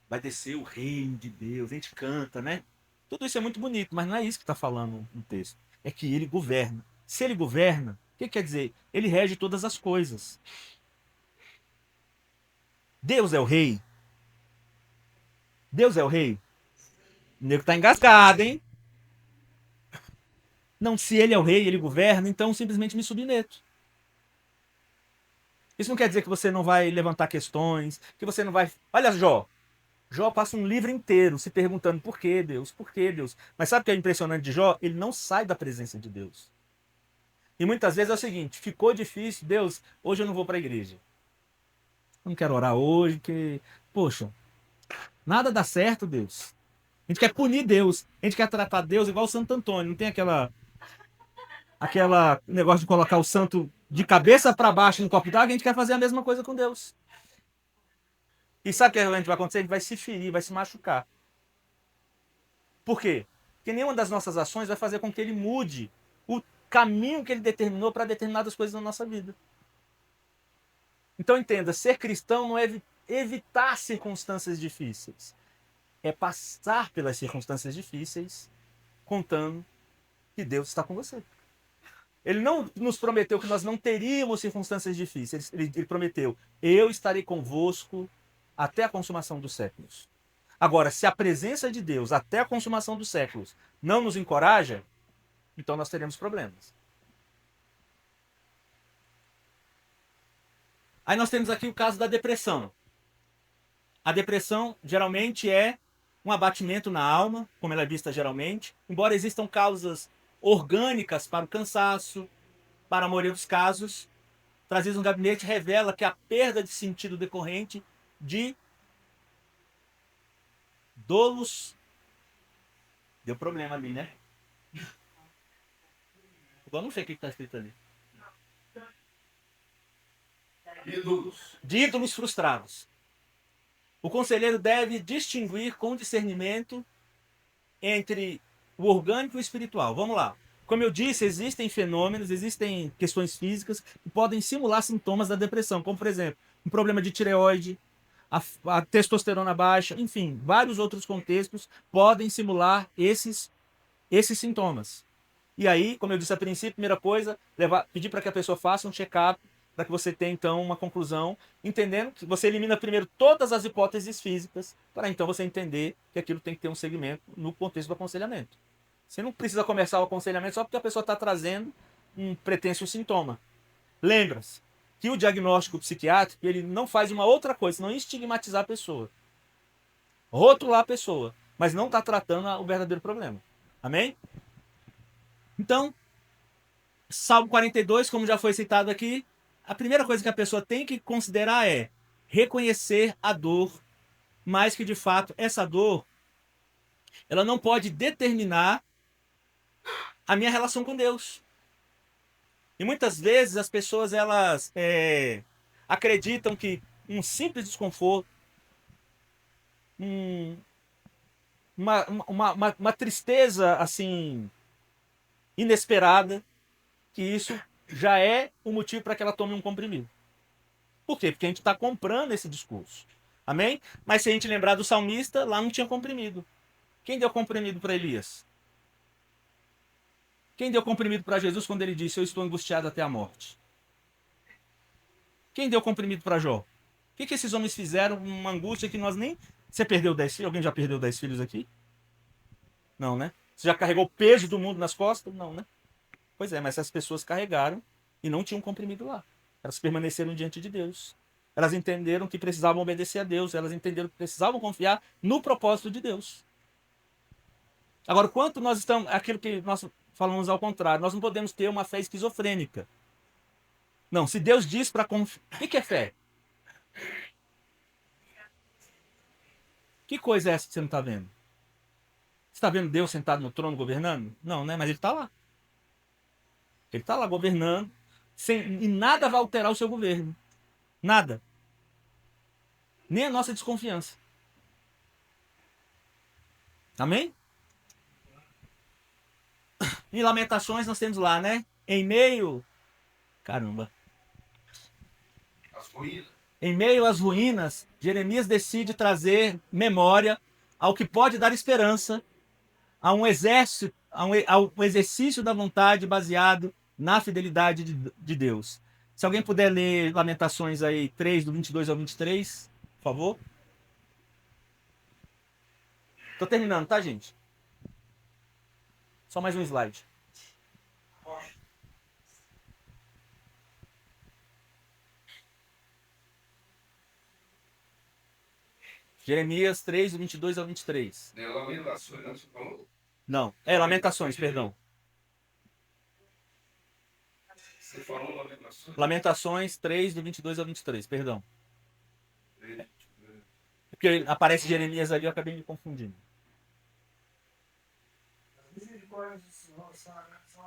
vai descer o reino de Deus, a gente canta, né? Tudo isso é muito bonito, mas não é isso que está falando no texto. É que ele governa. Se ele governa, o que quer dizer? Ele rege todas as coisas. Deus é o rei. Deus é o rei. O nego tá engasgado, hein? Não, se ele é o rei, ele governa, então simplesmente me submeto. Isso não quer dizer que você não vai levantar questões, que você não vai. Olha, Jó. Jó passa um livro inteiro se perguntando por que Deus, por que Deus. Mas sabe o que é impressionante de Jó? Ele não sai da presença de Deus. E muitas vezes é o seguinte: ficou difícil, Deus, hoje eu não vou para a igreja. Eu não quero orar hoje, que. Poxa, nada dá certo, Deus. A gente quer punir Deus. A gente quer tratar Deus igual o Santo Antônio. Não tem aquela negócio de colocar o santo de cabeça para baixo no copo d'água, a gente quer fazer a mesma coisa com Deus. E sabe o que realmente vai acontecer? A gente vai se ferir, vai se machucar. Por quê? Porque nenhuma das nossas ações vai fazer com que ele mude o caminho que ele determinou para determinadas coisas na nossa vida. Então entenda, ser cristão não é evitar circunstâncias difíceis. É passar pelas circunstâncias difíceis contando que Deus está com você. Ele não nos prometeu que nós não teríamos circunstâncias difíceis. Ele prometeu, eu estarei convosco até a consumação dos séculos. Agora, se a presença de Deus até a consumação dos séculos não nos encoraja, então nós teremos problemas. Aí nós temos aqui o caso da depressão. A depressão geralmente é um abatimento na alma, como ela é vista geralmente, embora existam causas orgânicas para o cansaço, para a maioria dos casos, trazido no gabinete revela que a perda de sentido decorrente de dolos. Deu problema ali, né? Eu não sei o que está escrito ali. de ídolos frustrados. O conselheiro deve distinguir com discernimento entre o orgânico e o espiritual. Vamos lá. Como eu disse, existem fenômenos, existem questões físicas que podem simular sintomas da depressão, como, por exemplo, um problema de tireoide, a testosterona baixa, enfim, vários outros contextos podem simular esses sintomas. E aí, como eu disse a princípio, primeira coisa, pedir para que a pessoa faça um check-up, para que você tenha então uma conclusão, entendendo que você elimina primeiro todas as hipóteses físicas, para então você entender que aquilo tem que ter um segmento no contexto do aconselhamento. Você não precisa começar o aconselhamento só porque a pessoa está trazendo um pretenso sintoma. Lembra-se que o diagnóstico psiquiátrico ele não faz uma outra coisa, senão estigmatizar a pessoa. Rotular a pessoa, mas não está tratando o verdadeiro problema. Amém? Então, Salmo 42, como já foi citado aqui, a primeira coisa que a pessoa tem que considerar é reconhecer a dor, mas que de fato essa dor ela não pode determinar a minha relação com Deus. E muitas vezes as pessoas elas acreditam que um simples desconforto, uma tristeza assim inesperada, que isso já é o motivo para que ela tome um comprimido. Por quê? Porque a gente está comprando esse discurso. Amém? Mas se a gente lembrar do salmista, lá não tinha comprimido. Quem deu comprimido para Elias? Quem deu comprimido para Jesus quando ele disse, eu estou angustiado até a morte? Quem deu comprimido para Jó? O que esses homens fizeram? Uma angústia que nós nem... Você perdeu 10 filhos? Alguém já perdeu 10 filhos aqui? Não, né? Você já carregou o peso do mundo nas costas? Não, né? Pois é, mas essas pessoas carregaram e não tinham comprimido lá. Elas permaneceram diante de Deus. Elas entenderam que precisavam obedecer a Deus. Elas entenderam que precisavam confiar no propósito de Deus. Agora, quanto nós estamos... Aquilo que nós falamos ao contrário. Nós não podemos ter uma fé esquizofrênica. Não, se Deus diz para confiar... O que é fé? Que coisa é essa que você não está vendo? Você está vendo Deus sentado no trono governando? Não, né? Mas ele está lá. Ele está lá governando. E nada vai alterar o seu governo. Nada. Nem a nossa desconfiança. Amém? Em Lamentações nós temos lá, né? Em meio... Caramba. Em meio às ruínas, Jeremias decide trazer memória ao que pode dar esperança a um exército, ao exercício da vontade baseado na fidelidade de Deus. Se alguém puder ler Lamentações aí 3, do 22 ao 23, por favor. Tô terminando, tá, gente? Só mais um slide. Jeremias 3, do 22 ao 23. Lamentações, não, Lamentações, perdão. Você falou Lamentações? Lamentações 3, do 22 ao 23, perdão. Porque aparece Jeremias ali, eu acabei me confundindo. As misericórdias do Senhor são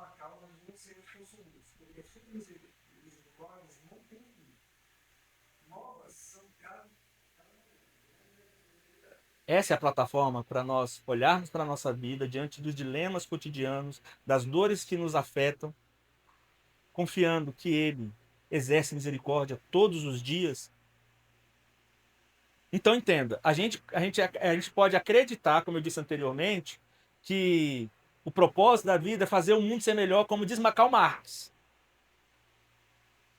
a causa de não sermos consumidos, porque as suas misericórdias não têm fim. Novas são cada... Essa é a plataforma para nós olharmos para a nossa vida diante dos dilemas cotidianos, das dores que nos afetam, confiando que Ele exerce misericórdia todos os dias. Então entenda, a gente pode acreditar, como eu disse anteriormente, que o propósito da vida é fazer o mundo ser melhor, como diz Karl Marx.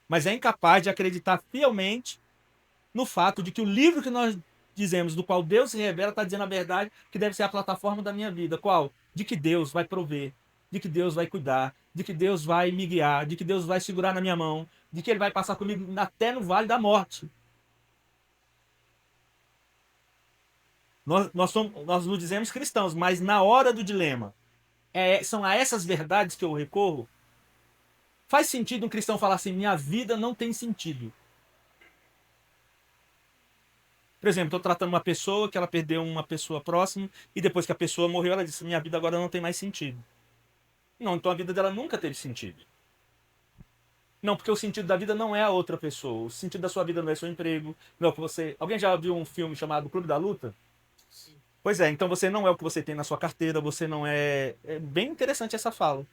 Mas é incapaz de acreditar fielmente no fato de que o livro que nós dizemos, do qual Deus se revela, está dizendo a verdade, que deve ser a plataforma da minha vida. Qual? De que Deus vai prover, de que Deus vai cuidar, de que Deus vai me guiar, de que Deus vai segurar na minha mão, de que Ele vai passar comigo até no vale da morte. Nós nos dizemos cristãos, mas na hora do dilema, são a essas verdades que eu recorro? Faz sentido um cristão falar assim, minha vida não tem sentido? Por exemplo, estou tratando uma pessoa que ela perdeu uma pessoa próxima e depois que a pessoa morreu, ela disse, minha vida agora não tem mais sentido. Não, então a vida dela nunca teve sentido. Não, porque o sentido da vida não é a outra pessoa. O sentido da sua vida não é seu emprego. Não é o que você... Alguém já viu um filme chamado Clube da Luta? Sim. Pois é, então você não é o que você tem na sua carteira, você não é... É bem interessante essa fala.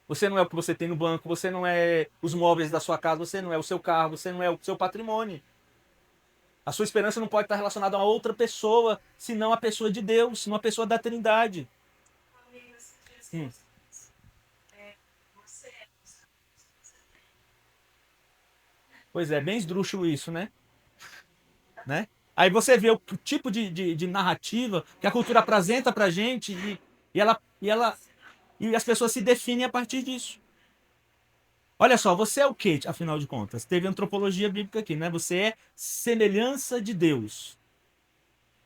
Você não é o que você tem no banco, você não é os móveis da sua casa, você não é o seu carro, você não é o seu patrimônio. A sua esperança não pode estar relacionada a uma outra pessoa, senão a pessoa de Deus, senão a pessoa da Trindade. Hum. Pois é, bem esdrúxulo isso, né? Aí você vê o tipo de narrativa que a cultura apresenta pra gente e as pessoas se definem a partir disso. Olha só, você é o quê, afinal de contas? Teve antropologia bíblica aqui, né? Você é semelhança de Deus.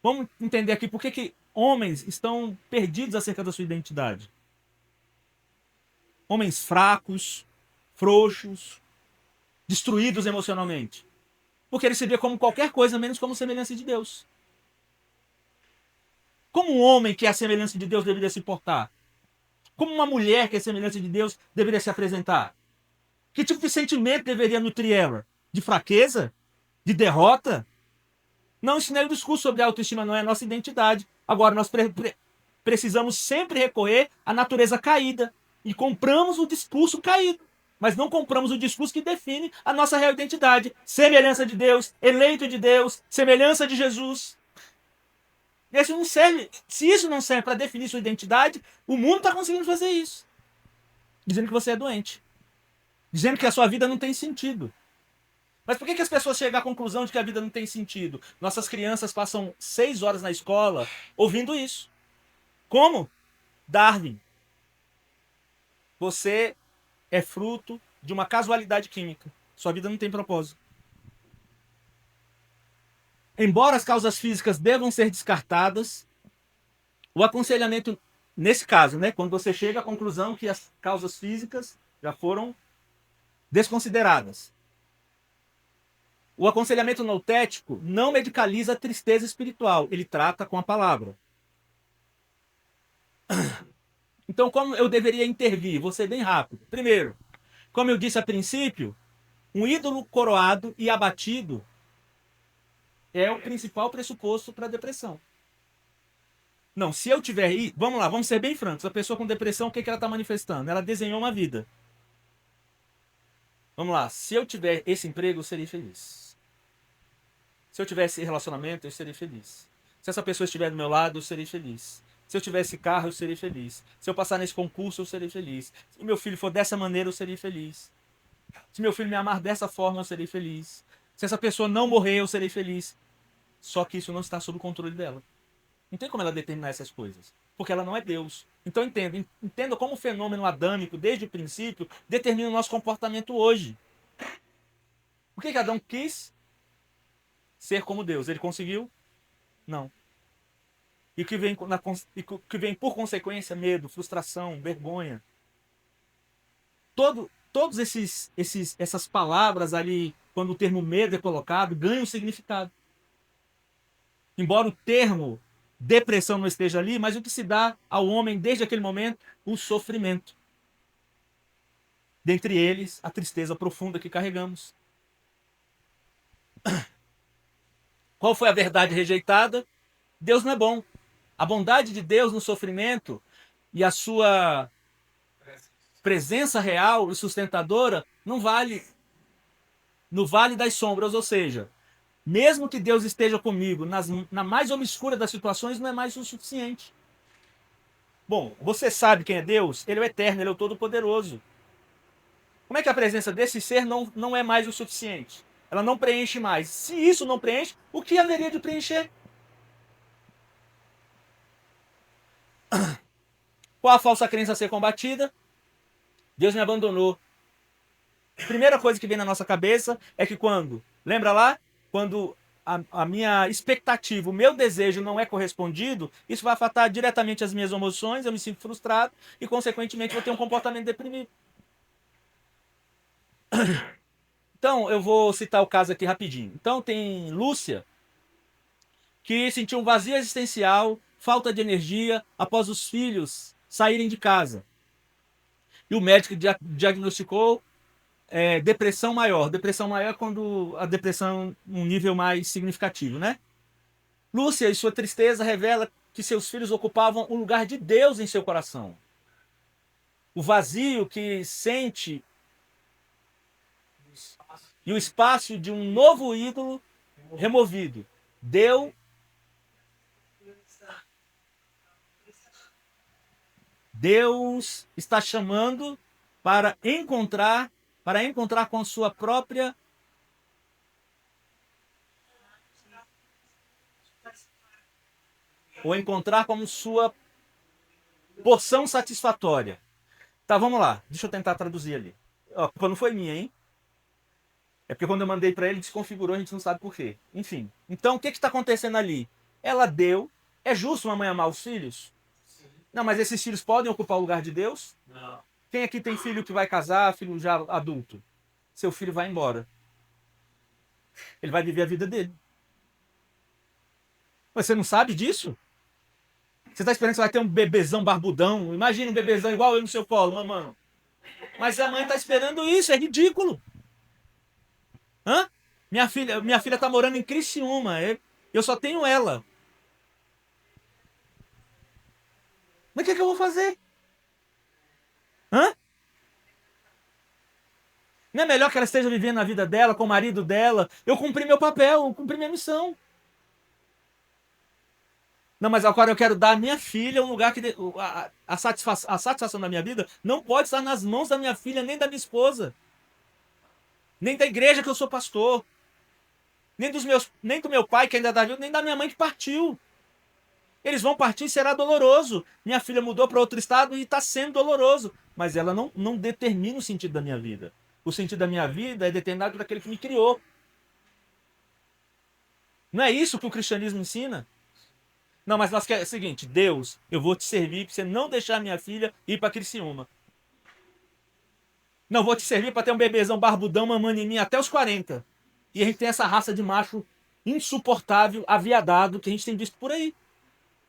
Vamos entender aqui por que homens estão perdidos acerca da sua identidade. Homens fracos, frouxos, destruídos emocionalmente. Porque ele se vê como qualquer coisa menos como semelhança de Deus. Como um homem que é a semelhança de Deus deveria se portar? Como uma mulher que é a semelhança de Deus deveria se apresentar? Que tipo de sentimento deveria nutrir ela? De fraqueza? De derrota? Não, isso não é o discurso sobre autoestima, não é a nossa identidade. Agora, nós precisamos sempre recorrer à natureza caída. E compramos o discurso caído. Mas não compramos o discurso que define a nossa real identidade. Semelhança de Deus, eleito de Deus, semelhança de Jesus. Isso não serve. Se isso não serve para definir sua identidade, o mundo está conseguindo fazer isso. Dizendo que você é doente. Dizendo que a sua vida não tem sentido. Mas por que as pessoas chegam à conclusão de que a vida não tem sentido? Nossas crianças passam 6 horas na escola ouvindo isso. Como? Darwin. Você é fruto de uma casualidade química. Sua vida não tem propósito. Embora as causas físicas devam ser descartadas, o aconselhamento, nesse caso, né, quando você chega à conclusão que as causas físicas já foram desconsideradas, o aconselhamento noutético não medicaliza a tristeza espiritual, ele trata com a palavra. Então, como eu deveria intervir? Vou ser bem rápido. Primeiro, como eu disse a princípio, um ídolo coroado e abatido é o principal pressuposto para a depressão. Não, se eu tiver... Vamos lá, vamos ser bem francos. A pessoa com depressão, o que ela está manifestando? Ela desenhou uma vida. Vamos lá, se eu tiver esse emprego, eu serei feliz. Se eu tiver esse relacionamento, eu serei feliz. Se essa pessoa estiver do meu lado, eu serei feliz. Se eu tiver esse carro, eu serei feliz. Se eu passar nesse concurso, eu serei feliz. Se meu filho for dessa maneira, eu serei feliz. Se meu filho me amar dessa forma, eu serei feliz. Se essa pessoa não morrer, eu serei feliz. Só que isso não está sob o controle dela. Não tem como ela determinar essas coisas. Porque ela não é Deus. Então entenda como o fenômeno adâmico, desde o princípio, determina o nosso comportamento hoje. Por que Adão quis ser como Deus? Ele conseguiu? Não. E o que vem por consequência? Medo, frustração, vergonha. Todos essas palavras ali, quando o termo medo é colocado, ganham significado. Embora o termo depressão não esteja ali, mas o que se dá ao homem desde aquele momento? O sofrimento. Dentre eles, a tristeza profunda que carregamos. Qual foi a verdade rejeitada? Deus não é bom. A bondade de Deus no sofrimento e a sua presença real e sustentadora não vale no vale das sombras, ou seja, mesmo que Deus esteja comigo na mais obscura das situações, não é mais o suficiente. Bom, você sabe quem é Deus? Ele é o eterno, ele é o todo-poderoso. Como é que a presença desse ser não é mais o suficiente? Ela não preenche mais. Se isso não preenche, o que haveria de preencher? Qual a falsa crença a ser combatida? Deus me abandonou. A primeira coisa que vem na nossa cabeça é que lembra lá? Quando a minha expectativa, o meu desejo não é correspondido, isso vai afetar diretamente as minhas emoções, eu me sinto frustrado e, consequentemente, vou ter um comportamento deprimido. Então, eu vou citar o caso aqui rapidinho. Então, tem Lúcia, que sentiu um vazio existencial, falta de energia, após os filhos saírem de casa. E o médico diagnosticou depressão maior. Depressão maior é quando a depressão num nível mais significativo, né? Lúcia, em sua tristeza, revela que seus filhos ocupavam o lugar de Deus em seu coração. O vazio que sente e o espaço de um novo ídolo removido. Deus está chamando para encontrar com sua própria ou encontrar como sua porção satisfatória. Tá, vamos lá. Deixa eu tentar traduzir ali. Ó, a culpa não foi minha, hein? É porque quando eu mandei para ele, desconfigurou, a gente não sabe por quê. Enfim. Então, o que está acontecendo ali? Ela deu. É justo uma mãe amar os filhos? Não, mas esses filhos podem ocupar o lugar de Deus? Não. Quem aqui tem filho que vai casar, filho já adulto? Seu filho vai embora. Ele vai viver a vida dele. Mas você não sabe disso? Você está esperando que você vai ter um bebezão barbudão? Imagina um bebezão igual eu no seu colo, mamãe. Mas a mãe está esperando isso, é ridículo. Hã? Minha filha tá morando em Criciúma. Eu só tenho ela. Mas o que eu vou fazer? Hã? Não é melhor que ela esteja vivendo a vida dela, com o marido dela? Eu cumpri meu papel, eu cumpri minha missão. Não, mas agora eu quero dar à minha filha um lugar que a satisfação da minha vida não pode estar nas mãos da minha filha, nem da minha esposa. Nem da igreja que eu sou pastor. Nem do meu pai que ainda está vivo, nem da minha mãe que partiu. Eles vão partir e será doloroso. Minha filha mudou para outro estado e está sendo doloroso. Mas ela não determina o sentido da minha vida. O sentido da minha vida é determinado por aquele que me criou. Não é isso que o cristianismo ensina? Não, mas nós queremos o seguinte: Deus, eu vou te servir para você não deixar minha filha ir para Criciúma. Não, vou te servir para ter um bebezão barbudão mamando em mim até os 40. E a gente tem essa raça de macho insuportável, aviadado, que a gente tem visto por aí.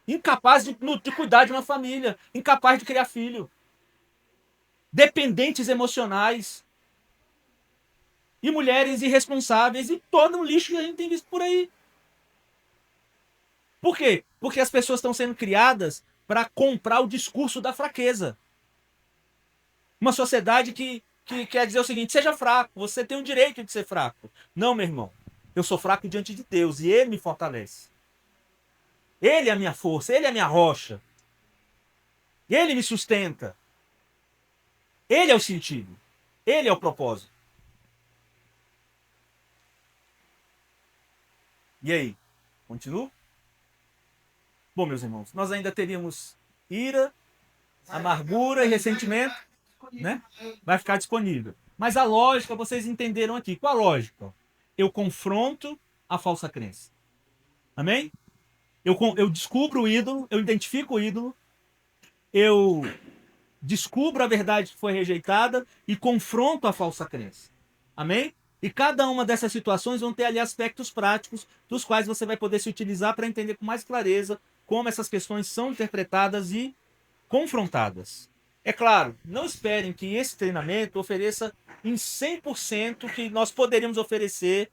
Incapaz de cuidar de uma família. Incapaz de criar filho. Dependentes emocionais. E mulheres irresponsáveis. E todo o lixo que a gente tem visto por aí. Por quê? Porque as pessoas estão sendo criadas para comprar o discurso da fraqueza. Uma sociedade que quer dizer o seguinte: seja fraco, você tem o direito de ser fraco. Não, meu irmão. Eu sou fraco diante de Deus e Ele me fortalece. Ele é a minha força, Ele é a minha rocha. Ele me sustenta. Ele é o sentido. Ele é o propósito. E aí? Continuo? Bom, meus irmãos, nós ainda teríamos ira, amargura e ressentimento, né? Vai ficar disponível. Mas a lógica, vocês entenderam aqui. Qual a lógica? Eu confronto a falsa crença. Amém? Eu descubro o ídolo, eu identifico o ídolo, eu descubro a verdade que foi rejeitada e confronto a falsa crença. Amém? E cada uma dessas situações vão ter ali aspectos práticos dos quais você vai poder se utilizar para entender com mais clareza como essas questões são interpretadas e confrontadas. É claro, não esperem que esse treinamento ofereça em 100% o que nós poderíamos oferecer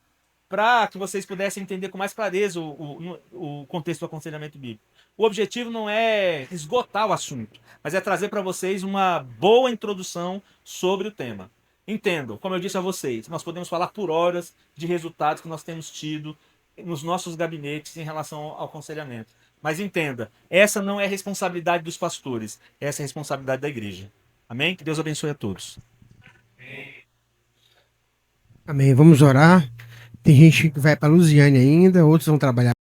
para que vocês pudessem entender com mais clareza o contexto do aconselhamento bíblico. O objetivo não é esgotar o assunto, mas é trazer para vocês uma boa introdução sobre o tema. Entendam, como eu disse a vocês, nós podemos falar por horas de resultados que nós temos tido nos nossos gabinetes em relação ao aconselhamento. Mas entenda, essa não é responsabilidade dos pastores, essa é responsabilidade da igreja. Amém? Que Deus abençoe a todos. Amém. Vamos orar. Tem gente que vai para Lusiane ainda, outros vão trabalhar.